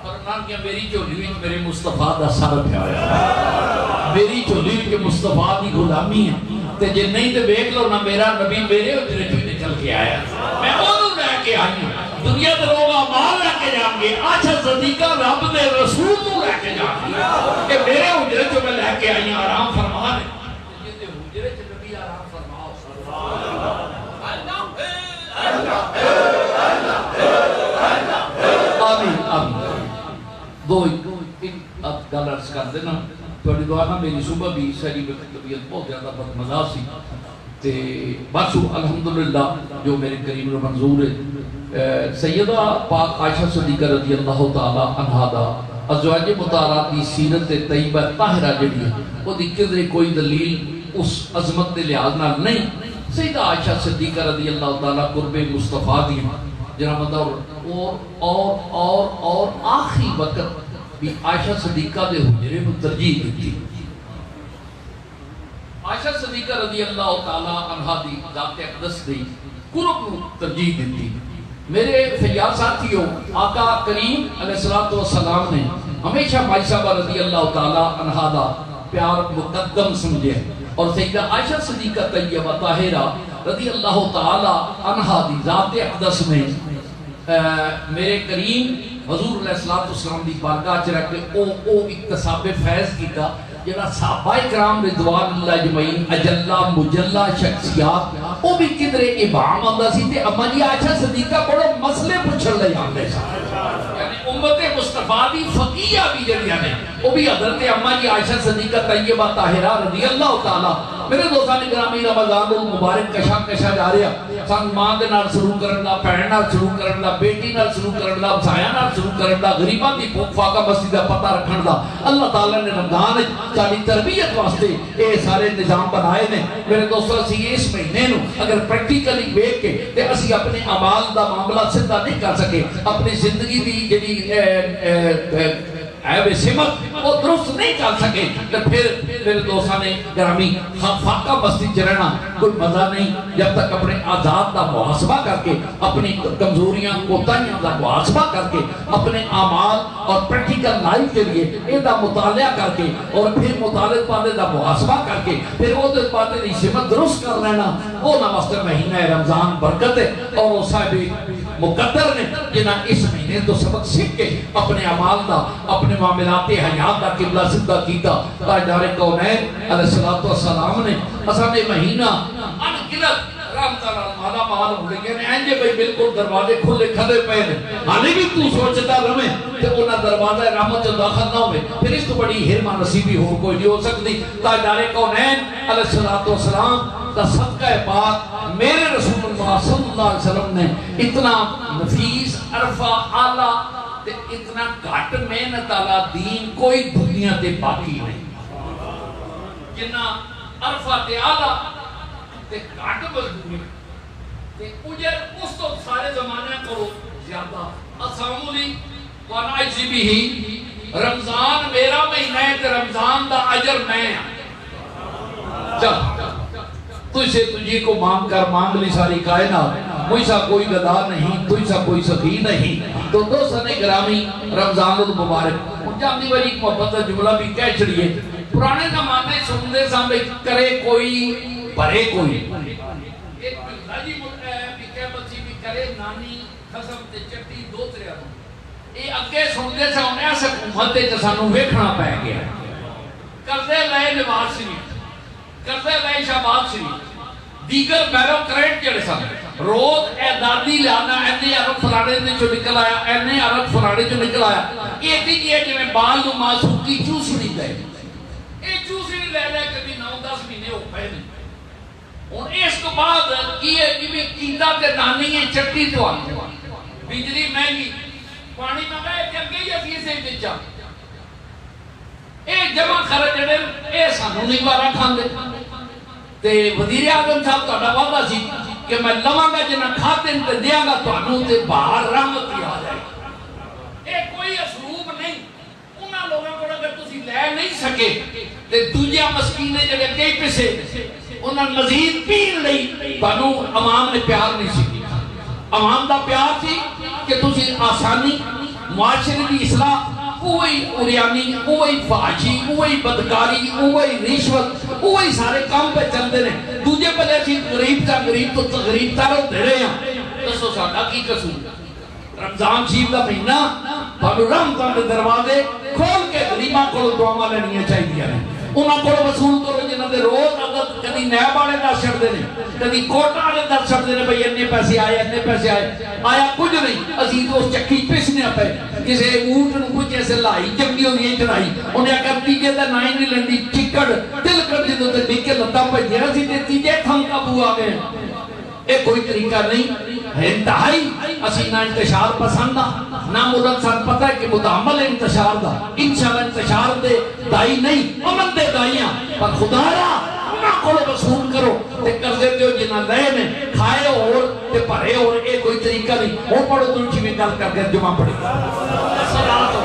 فرمان کیا میری جھولی وچ میرے مصطفیٰ دا سر پیا ہوا میری جھولی وچ مصطفیٰ دی غلامی ہے تے جے نہیں تے ویکھ لو نہ میرا نبی میرے اجرے چوں نکل کے آیا میں اونوں لے کے آئی ہوں دنیا دے لوگ مال لے کے جان گے عائشہ صدیقہ رب دے رسول نوں لے کے جان گے کہ میرے اجرے چوں میں لے کے آئی ہوں آرام فرما نے جے تے اجرے چ نبی آرام فرماؤ آمین آمین دو گل عرض کر دینا تھوڑی دعا نہ میری صبح بھی ساری طبیعت بہت زیادہ بدمزہ سی تے بس الحمدللہ جو میرے کریم رو منظور ہے سیدہ پاک عائشہ صدیقہ رضی اللہ تعالی عنہا دا ازواج مطہرات دی سیرت طیبہ طاہرہ جڑی ہے وہ دی کدھر کوئی دلیل اس عظمت دے لحاظ نال نہیں سیدہ عائشہ صدیقہ رضی اللہ تعالی قرب مصطفیٰ دی جناب اور آخری وقت بھی عائشہ صدیقہ دے حجرے میں ترجیح دیتی عائشہ صدیقہ رضی اللہ تعالی عنہا دی ذات اقدس دی قرب میں ترجیح دیتی میرے فیاض ساتھیوں آقا کریم علیہ السلام نے ہمیشہ مائی صاحبہ رضی اللہ تعالی عنہا دا پیار مقدم سمجھے اور سیدہ عائشہ صدیقہ طیبہ طاہرہ رضی اللہ تعالی عنہا دی ذات اقدس میں میرے کریم حضور علیہ السلام دی بارگاہ چ رکھ کے او اکتساب فیض کیتا جڑا صحابہ کرام رضوان اللہ اجمعین اجلا مجلا شخصیات او بھی کدرے ابہام آندا سی تے اما جی عائشہ صدیقہ بڑے مسئلے پوچھن لئی آندے سن یعنی امت مصطفیٰ دی فقیہ بھی جڑیاں نے او بھی حضرت اما جی عائشہ صدیقہ طیبہ طاہرہ رضی اللہ تعالی میرے دوستان گرامی رمضان المبارک کشا کشا جا رہا سن ماں دے نال شروع کرن دا بہن نال شروع کرن دا بیٹی نال شروع کرن دا ہمسایاں نال شروع کرن دا غریباں دی بھوک فاقہ بستی دا پتہ رکھن دا اللہ تعالی نے رمضان ساری تربیت واسطے اے سارے نظام بنائے نے میرے دوستو اسی اس مہینے نو اگر پریکٹیکلی ویکھ کے تے اسی اپنے اعمال دا معاملہ سیدھا نہیں کر سکے اپنی زندگی دی جڑی عیب سمت وہ درست نہیں کر سکے تو پھر میرے دوستان نے گرامی فاقہ مسجد رہنا کوئی مزہ نہیں جب تک اپنے آزاد کا محاسبہ کر کے اپنی کمزوریاں کوتاہیاں کا محاسبہ کر کے اپنے اعمال اور پریکٹیکل لائف کے لیے یہ مطالعہ کر کے اور پھر مطالعہ پانے کا محاسبہ کر کے پھر وہ پاتے کی سمت درست کر لینا وہ نمستے مہینہ رمضان برکت ہے اور وہ صاحب مقدر نے جنہاں اس مہینے تو سبق سیکھ کے اپنے اعمال دا اپنے معاملات حیات دا قبلہ سدھا کیتا تاجدار کونین علیہ السلام نے اساں مہینہ ان گنت رحمت مالا مال ہو گئے ہیں اینجے بھئی بالکل دروازے کھلے کھلے پے نے حالی بھی تو سوچتا رہے کہ انہاں دروازہ رحمت جو داخل نہ ہوئے پھر اس تو بڑی حرمہ نصیبی ہو کوئی نہیں ہو سکتی تاجدار کونین علیہ السلام کا صدقہ پاک میرے رسول اللہ صلی اللہ علیہ وسلم نے اتنا نفیس عرفہ آلہ تے اتنا گھٹ محنت آلہ دین کوئی دنیا تے باقی نہیں جنہ عرفہ تے آلہ تے گھٹ مزدوری تے اجر اس تو سارے زمانے کو زیادہ السلام علیکم وانا اسی بھی ہی رمضان میرا مہینہ ہے تے رمضان دا اجر میں چل تجھے تجھے کو مانگ کر مانگ لی ساری کائنات مجھ سا کوئی گدا نہیں تجھ سا کوئی سخی نہیں تو دوستان گرامی رمضان المبارک جاندی بری محبت کا جملہ بھی کہہ چڑیے پرانے زمانے سننے سامنے کرے کوئی بھرے کوئی ایک بلداجی بکے بچی بھی کرے نانی خسم تے چٹی دو تریا دو یہ اگے سننے سے انہیں ایسے حکومت سانو ویکھنا پہ گیا قرضے لئے نواز شریف قرضے لئے شہباز شریف دیگر بیروکریٹ جڑے سن روز اعدادی لانا اینے عرب فلانے نے جو نکل آیا اینے عرب فلانے جو نکل آیا یہ تھی کہ جو میں بال نو معصوم کی چوسڑی لے یہ چوسڑی لے لے کبھی 9-10 مہینے ہو پہے نہیں اور اس کو بعد یہ جو کیندہ تے نانی ہے چٹی تو آئی بجلی مہنگی پانی میں گئے کر گئی ہے سے بچا ایک جمع خرچ جڑے اے سانو نہیں بارا کھان دے تے وزیر اعظم صاحب تہاڈا وعدہ سی کہ میں لواں گا جنہ کھاتے تے دیاں گا تانوں تے باہر رحمت آ جائے اے کوئی اسلوب نہیں انہاں لوگوں کو اگر تسی لے نہیں سکے تے دوجے مسکینے جڑے کئی پیسے انہاں مزید پین لئی تانوں عوام نے پیار نہیں سی عوام دا پیار سی کہ تسی آسانی معاشرے دی اصلاح وہی اوریانی وہی فحاشی وہی بدکاری وہی رشوت وہی سارے کام پہ چلتے ہیں دوجے پہ ایسی غریب تا غریب تو غریب تا رو دے رہے ہیں دسو ساڈا کی قصور رمضان شریف کا مہینہ بھالو رمضان کے دروازے کھول کے غریباں کو دعاواں لینیاں چاہیے انہاں کو وصول کرو جنہاں دے روز اگر کدی نیب والے دس چھڑدے نے کدی کوٹا والے دس چھڑدے نے بھئی اتنے پیسے آیا کچھ نہیں اسی تو اس چکی پسنے پے کسے اونٹ نو کچھ ایسے لائی چنگی ہوئی چڑھائی انہیں اگر تیجے تے نائی نہیں لینی چکڑ دل کر دی تو تے ڈکے لتا بھجے اسی تے تیجے تھم قابو آ گئے اے کوئی طریقہ نہیں انتہائی اسی نہ انتشار پسند نہ مدد سن پتہ ہے کہ متعمل انتشار دا انشاءاللہ انتشار دے دائی نہیں امن دے دائیاں پر خدا را انہاں کو وصول کرو تے قرضے دیو جنہ لئے میں کھائے اور تے پڑھے اور اے کوئی طریقہ نہیں وہ پڑھو تلچی میں گل کر کے جمعہ پڑھے صلاۃ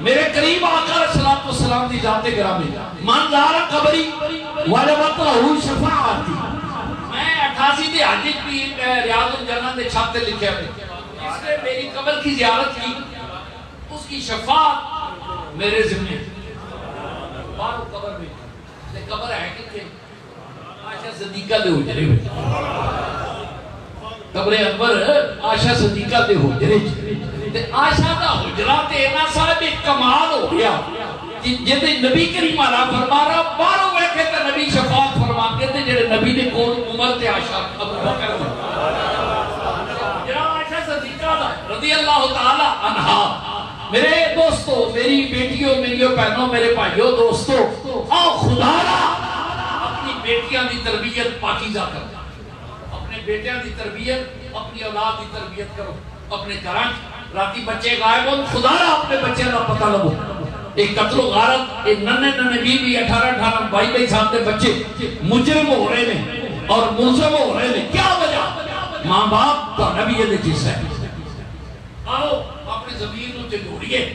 میرے قریب آقا علیہ السلام دی ذات گرامی من زارہ قبری وجبت لہو شفاعتی میں 88 دی حدیث بھی ریاض الجنہ دے چھاتے لکھے ہوئے اس نے میری قبر کی زیارت کی اس کی شفاعت میرے ذمہ بارو قبر میں تے قبر ہے کہ عائشہ صدیقہ دے حجرے میں قبر انور عائشہ صدیقہ دے حجرے عائشہ دا حجرہ تے اینا صاحب ایک کمال ہو گیا جیسے نبی کریم علیہ فرما رہا باروں ویکھے تے نبی شفاعت فرما کے تے جڑے نبی نے کول عمر تے عائشہ ابو بکر جڑا عائشہ صدیقہ دا رضی اللہ تعالی عنہا میرے دوستو میری بیٹیوں میری بہنوں میرے بھائیوں دوستو آؤ خدا را اپنی بیٹیاں دی تربیت پاکیزہ کرو اپنے بیٹیاں دی تربیت اپنی اولاد دی تربیت کرو اپنے گھراں راتی بچے غائب ہوں خدا را اپنے بچے کا پتہ لگو ایک قتل و غارت، ایک ننے 18 22 سال کے بچے مجرم ہو رہے ہیں اور ملزم ہو رہے ہیں. کیا وجہ؟ ماں باپ تو نبی یہ چیز ہے. آؤ اپنی زمین نو چنگوڑیے.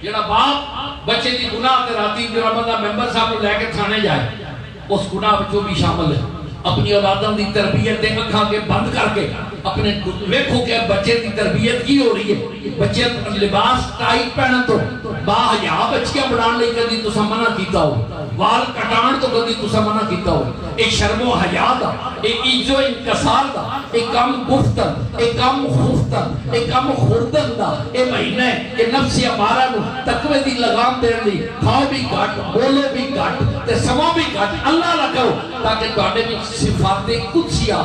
جڑا باپ بچے دی گناہ تے راتی جڑا بندہ ممبر صاحب کو لے کے تھانے جائے اس گناہ وچوں بھی شامل ہے. اپنی اولادوں دی تربیت دے اکھاں کے بند کر کے اپنے ویکھو کہ بچے دی تربیت کی ہو رہی ہے. بچے لباس ٹائٹ پہنن تو با حیا بچیاں بنان لئی کدی تساں منع کیتا ہو، وال کٹان تو کدی تساں منع کیتا ہو. ایک شرم و حیا دا، ایک عزت و انکسار دا، ایک کم گفتن، ایک کم خفتن، ایک کم خوردن دا اے مہینہ اے نفس امارہ نو تقوی دی لگام دین دی. کھاؤ بھی گھٹ، بولو بھی گھٹ تے سمو بھی گھٹ اللہ نہ کرو تاکہ تواڈے وچ صفات قدسیہ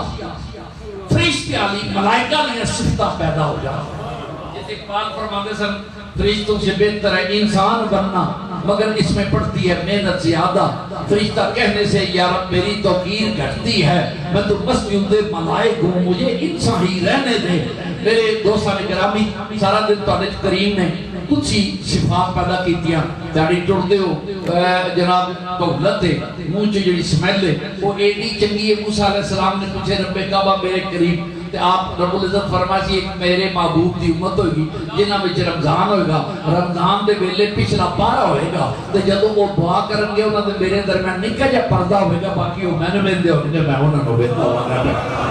فرشتے والی ملائکہ نے صفتاں پیدا ہو جائیں. اقبال فرماتے سن فرشتوں سے بہتر ہے انسان بننا مگر اس میں پڑتی ہے محنت زیادہ. فرشتہ کہنے سے یا رب میری توقیر گھٹتی ہے، میں تو بس جندے ملائک ہوں، مجھے انسان ہی رہنے دے. میرے دوستان گرامی سارا دن تواڈے کریم نے کچھ ہی صفات پیدا کیتیاں. تاڑی ٹردے ہو جناب قبلت ہے منہ چ جڑی سمیل ہے وہ ایڈی چنگی ہے. موسیٰ علیہ السلام نے پوچھے رب کعبہ میرے قریب تے آپ رب العزت فرمایا سی میرے محبوب دی امت ہوئے گی جنہاں وچ رمضان ہوئے گا، رمضان دے ویلے پچھلا پارا ہوئے گا تے جدوں وہ دعا کرن گے انہاں دے میرے درمیان نکا جا پردہ ہوئے گا، باقی وہ میں نے ویندے ہو نے میں انہاں نوں ویندا ہواں.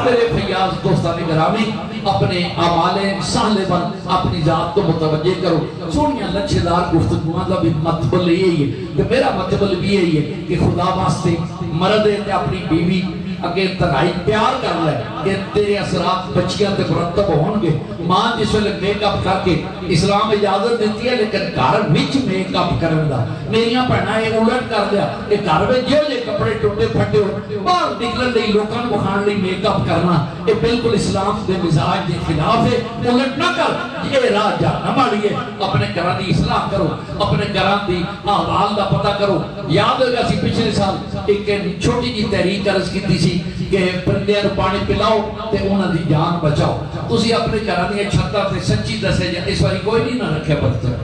میرے فیاض دوستان گرامی اپنے اعمال صالح بن اپنی ذات کو متوجہ کرو. سونیاں لچھے دار گفتگوؤں دا بھی مطلب یہی ہے کہ میرا مطلب بھی یہی ہے کہ خدا واسطے مرد ہے اپنی بیوی اگے تنہائی پیار کر لے کہ تیرے اثرات بچیاں تے مرتب ہون گے. ماں جس ویلے میک اپ کر کے اسلام اجازت دیتی ہے لیکن گھر وچ میک اپ کرن دا میریاں بہناں اے الٹ کر لیا کہ گھر وچ جو جے کپڑے ٹوٹے پھٹے ہو باہر نکلن لئی لوکاں نوں وکھاون لئی میک اپ کرنا اے بالکل اسلام دے مزاج دے خلاف ہے. الٹ نہ کر، یہ راہ جہنم والی ہے. اپنے گھراں دی اصلاح کرو، اپنے گھراں دی احوال دا پتہ کرو. یاد ہوگا سی پچھلے سال ایک چھوٹی جی تحریک عرض کیتی سی کہ پرندیاں نوں پانی پلاؤ تے انہاں دی جان بچاؤ. تسی اپنے گھراں دی چھتاں تے سچی دسے جا اس واری کوئی نہیں نہ رکھے پتھر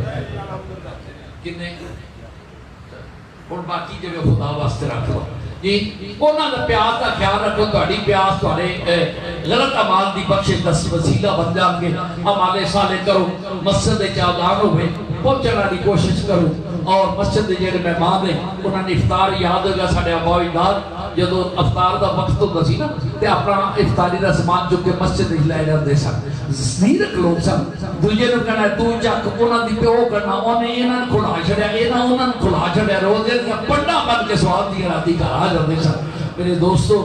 کنے اور باقی جگہ خدا واسطے رکھ لو جی. انہاں دا پیاس دا خیال رکھو. تہاڈی پیاس تہاڈے غلط اعمال دی بخشش دا وسیلہ بن جان گے. اعمال صالح کرو، مسجد وچ اذان ہوے پہنچن والی کوشش کرو اور مسجد دے جڑے مہمان نے انہاں نے افطار یاد ہوگا ساڈے ابا اجداد جدوں افطار دا وقت ہوندا سی نا تے اپنا افطاری دا سامان چک کے مسجد وچ لے جاندے سن. زیرک لوگ سن. دوجے نوں کہنا تو چک انہاں دی پیو کرنا اونے انہاں نوں کھلا چھڑیا انہاں انہاں نوں کھلا چھڑیا روزے دے پنڈا بن کے سواد دی راتی گھر آ جاندے سن. میرے دوستو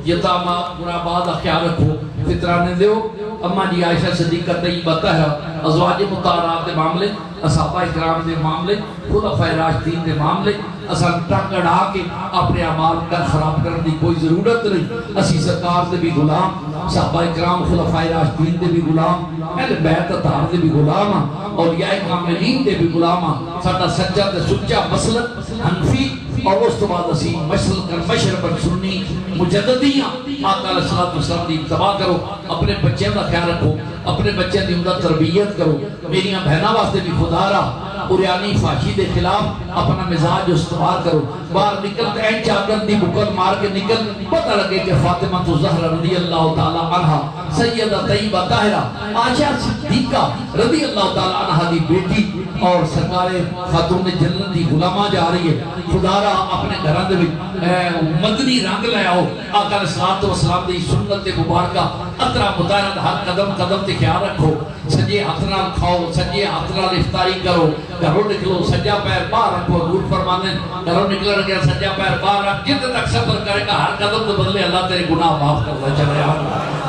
یتامہ غرباء دا خیال رکھو، فطرانے دیو. اماں جی عائشہ صدیقہ طیبہ طاہرہ ازواج مطہرات دے معاملے، صحابہ اکرام دے معاملے، خلفائے راشدین دے معاملے اساں ٹنگ اڑا کے اپنے اعمال کا خراب کرنے دی کوئی ضرورت نہیں. اسی سرکار دے بھی غلام، صحابہ اکرام خلفائے راشدین دے بھی غلام، اہل بیت اطہار دے بھی غلام، اولیاء کاملین دے بھی غلام. ساڈا سچا تے سچا مسلک حنفی اور اس تو بعد اسی مسلک مشرب سنی مجددیاں آقا علیہ السلام دی اتباع کرو. اپنے بچوں کا خیال رکھو، اپنے بچوں کی عمدہ تربیت کرو. میریاں بہناں واسطے بھی خدا را قریانی فاشی دے خلاف اپنا مزاج استوار کرو. باہر نکل این چادر دی بکل مار کے نکل پتہ لگے کہ فاطمہ الزہرا رضی اللہ تعالی عنہ سیدہ طیبہ طاہرہ عائشہ صدیقہ رضی اللہ تعالی عنہ دی بیٹی اور سرکار خاتون جنت دی غلامہ جا رہی ہے. خدا را اپنے گھراں دے وچ مدنی رنگ لے آؤ. آقا علیہ السلام دی سنت مبارکہ اطرا مطالعہ ہر قدم قدم تے خیال رکھو. سجے ہاتھ نال کھاؤ، سجے ہاتھ نال افطاری کرو. گھروں نکلو سجا پیر باہر رکھو. حضور فرماتے ہیں گھروں نکلن گیا سجا پیر باہر رکھ، جتنے تک سفر کرے گا ہر قدم کے بدلے اللہ تیرے گناہ معاف کرتا چلے آ.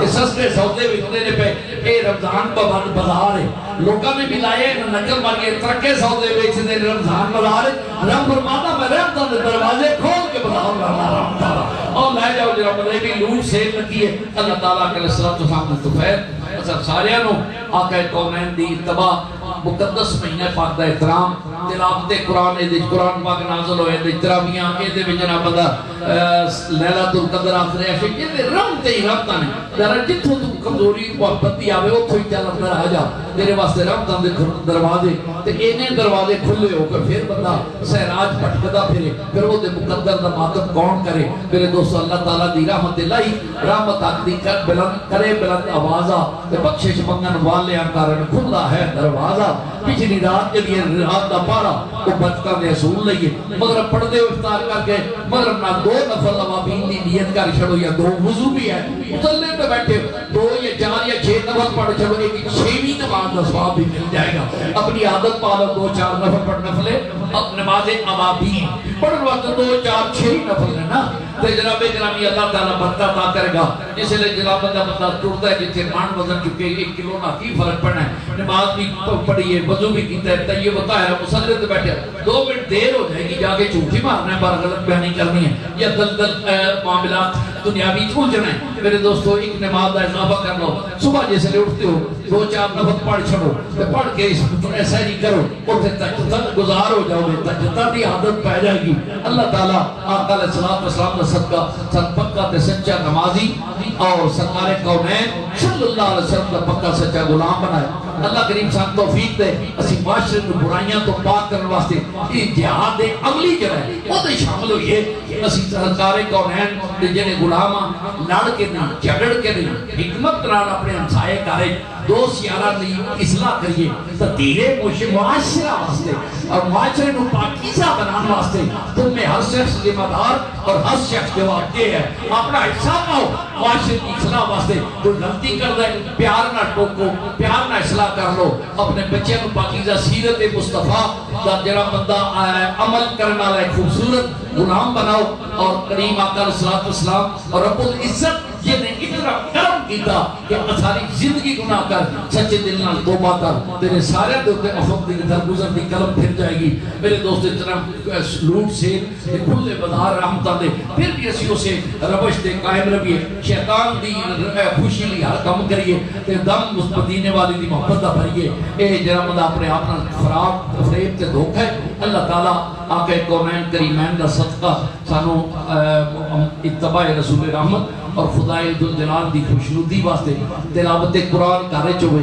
یہ سستے سودے وکتے نے پہ اے رمضان پابند بازار ہے. لوگوں نے بھی لائے نقل ماری ترکے سودے بیچتے ہیں رمضان بازار. رب فرماتا میں رحمتوں کے دروازے کھول کے بازار لانا رحمت تعالیٰ اور لے جاؤ جرا مطلب بھی لوٹ سیل لگی ہے. اللہ تعالیٰ کے الصلوۃ والسلام توفیق اصل سارے نو آقا کونین دی اتباع مقدس مہینہ پاک دا احترام تلاوت قرآن دے قرآن پاک نازل ہوئے دے تراویحاں اے دے وچ جناب بندہ لیلۃ القدر آخر ہے یہ رحمت ہی رحمت نے ذرا جتوں تو کمزوری محبتی آوے اتھوں ہی چل اندر آ جا تیرے واسطے رحمتاں دے دروازے تے اینے دروازے کھلے ہو کے پھر بندہ سہراج پھٹکدا پھرے پھر وہ دے مقدر دا ماتم کون کرے میرے دوستو اللہ تعالیٰ دی رحمت الہی رحمت حق دی کر بلند کرے بلند آوازہ تے بخشش منگن والے کارن کھلا ہے دروازہ پچھلی رات کے لیے رات دا پارا وہ بچکا دے اصول لئیے مغرب پڑھ دے افطار کر کے مغرب نہ 2 نفل اوابین دی نیت کر چھڑو یا 2 وضو بھی ہے مسلے پہ بیٹھے 2 یا 4 یا 6 نفل پڑھ چھڑو ایک 6ویں نماز کا ثواب بھی مل جائے گا اپنی عادت پالو 2-4 نفل پڑھ نفلے اب نماز اوابین پڑھن وقت 2-4-6 نفل ہے نا تو جناب گرامی اللہ تعالیٰ برکت عطا کرے گا جس لئے جناب بندہ ٹرتا ہے جتنے مان وزن چکے 1 کلو نہ کی فرق پڑنا ہے نماز بھی پڑھی ہے وضو بھی کیتا ہے طیب طاہر مصلی تے بیٹھے 2 منٹ دیر ہو جائے گی جا کے جھوٹی مارنا ہے بار غلط بیانی کرنی ہے یا دلدل معاملات دنیاوی پہنچنا ہے میرے دوستو ایک نماز کا اضافہ کر لو صبح جیسے اٹھتے ہو 2-4 نفل پڑھ چھڑو تے پڑھ کے ایسا نہیں کرو اور پھر تجدد گزار ہو جاؤ گے تجدد کی عادت پہ جائے گی اللہ تعالیٰ آقا علیہ السلام کا صدقہ سر پکا تے سچا نمازی اور سرکار کونین صلی اللہ علیہ وسلم کا پکا سچا غلام بنائے اللہ کریم سان توفیق دے اسی معاشرے میں برائیاں تو پاک کرنے واسطے یہ جہاد عملی جو ہے وہ تو شامل ہوئی ہے اسی سرکار کونین دے جنے غلاماں لڑ کے نہیں جھگڑ کے نہیں حکمت نال اپنے ہمسائے کرے دوست یارہ نہیں اصلاح کریے تدیرے معاشرہ واسطے اور معاشرے کو پاکیزہ بنانے واسطے تم میں ہر شخص ذمہ دار اور ہر شخص جواب دہ ہے اپنا حصہ پاؤ معاشرے کی اصلاح واسطے کوئی غلطی کر دے پیار نہ ٹوکو پیار نہ اصلاح کر لو اپنے بچے کو پاکیزہ سیرت مصطفیٰ دا جڑا بندہ عمل کرنے والا ہے خوبصورت غلام بناؤ اور کریم آقا علیہ السلام اور رب العزت یہ نے اتنا کرم کیتا کہ ساری زندگی گناہ کر سچے دل نال توبہ کر تیرے سارے دوتے افق دی درگزر دی قلم پھر جائے گی میرے دوست اتنا لوٹ سے کھلے بازار رحمتہ دے پھر بھی اسی اسے روش دے قائم رہیے شیطان دی خوشی لی ہر کم کریے تے دم اس مدینے والی دی محبت دا بھریے اے جرامد اپنے اپنا فریب تے دھوکہ ہے اللہ تعالیٰ آقا کونین کریمین دا صدقہ سانو اتباع رسول رحمت اور خدای ذوالجلال دی خوشنودی واسطے تلاوت قرآن کرے چوے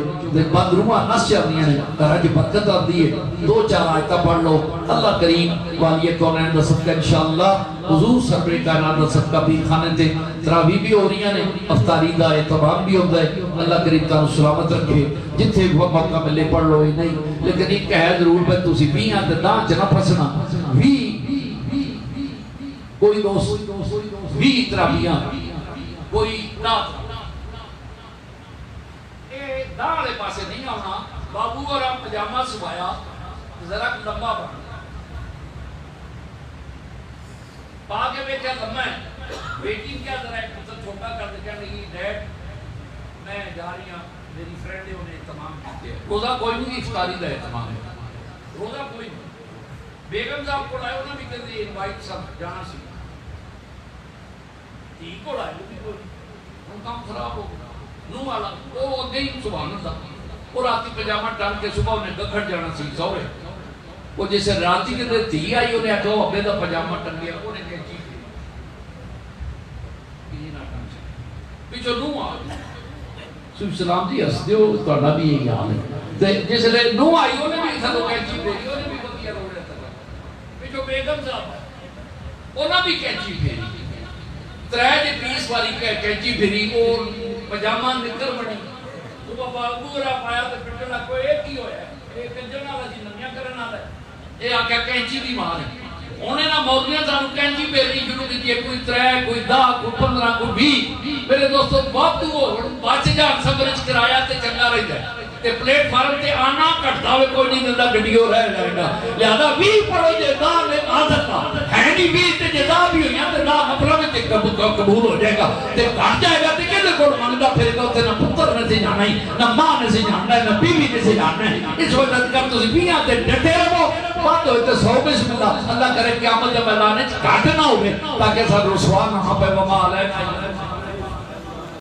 بد روحاں نس جاندیاں نے گھراں برکت آندی ہے 2-4 آیتاں پڑھ لو اللہ کریم والی کونین دا صدقہ انشاءاللہ حضور سرور کائنات دا صدقہ بھی کھانے تے تراویح بھی ہو رہی ہیں افطاری دا اہتمام بھی ہوتا ہے اللہ کریم تانوں سلامت رکھے جتھے موقع ملے پڑھ لو نہیں لیکن ایک ہے ضرور پہ تسی بھی ہیں تے داں چ نہ پھسنا بھی کوئی دوست بھی تراویحاں کوئی نات اے داں والے پاسے نہیں آنا بابو اور ہم پجامہ سوایا ذرا لمبا بنا پا کے بیٹھا لمبا ہے بیٹی کیا ذرا ایک پتر چھوٹا کر دے کہنے لگی ڈیڈ میں جا رہی ہوں میری فرینڈ نے انہیں اہتمام کیتے ہیں روزہ کوئی نہیں افطاری دا اہتمام ہے روزہ کوئی نہیں بیگم صاحب کو لائے انہوں نے بھی کہتے انوائٹ سب جانا سی ٹھیک ہو رہا ہے ان کام خراب ہو گیا نو والا وہ اگئی سبحان اللہ وہ راتی پجامہ ٹان کے صبح انہیں گکھڑ جانا سی سورے وہ جیسے راتی کے دے تھی آئی انہیں آکھا وہ ابے دا پجامہ ٹن گیا انہیں کہا چیز یہ نہ ٹن سے پیچھو نو آگئی سب سلام جی ہس دیو توڑا بھی یہی حال ہے جیسے لئے نو آئی انہیں بھی تھا تو کہچی پھیری انہیں بھی بکیا رو رہا تھا پیچھو بیگم صاحب انہیں بھی کہچی پھیری ترائے دے پیس والی کہچی پھری اور پجامہ نکر بڑی تو بابا ابو رہا پایا تو پھٹنا کوئی ایک ہی ہویا ہے ایک کنجرنا رہا جی نمیاں کرنا رہا ہے یہ آکھا کہنچی بھی مار ہے انہیں نہ موضوعیاں سانو کہنچی پھیرنی شروع کی دیئے کوئی ترائے کوئی 10 کوئی 15 کوئی 20 میرے دوستوں وقت ہو باچ جان سبرچ کرایا تے چنگا رہی جائے تے پلیٹ فارم تے آنا کٹتا ہوئے کوئی نہیں دندہ گھڑیوں رہ جائے گا لہذا بھی پڑھو جیدہ میں آدھت کا ہے نہیں بھی تے جیدہ بھی ہوئی ہیں تے نا مطلب میں تے قبول ہو جائے گا تے کٹ جائے گا تے کہنے کوڑ مانگا پھر گا تے نہ پتر میں سے جانا ہی نہ ماں میں سے جاننا ہے نہ بیوی میں سے جاننا ہے اس وقت کر تو بھی آتے ڈٹے رہو بات ہوئے تے 100 بسم اللہ اللہ کرے قیامت میدان کٹ نہ ہوئے تاکہ سب رسوا نہ پہ وما علیہ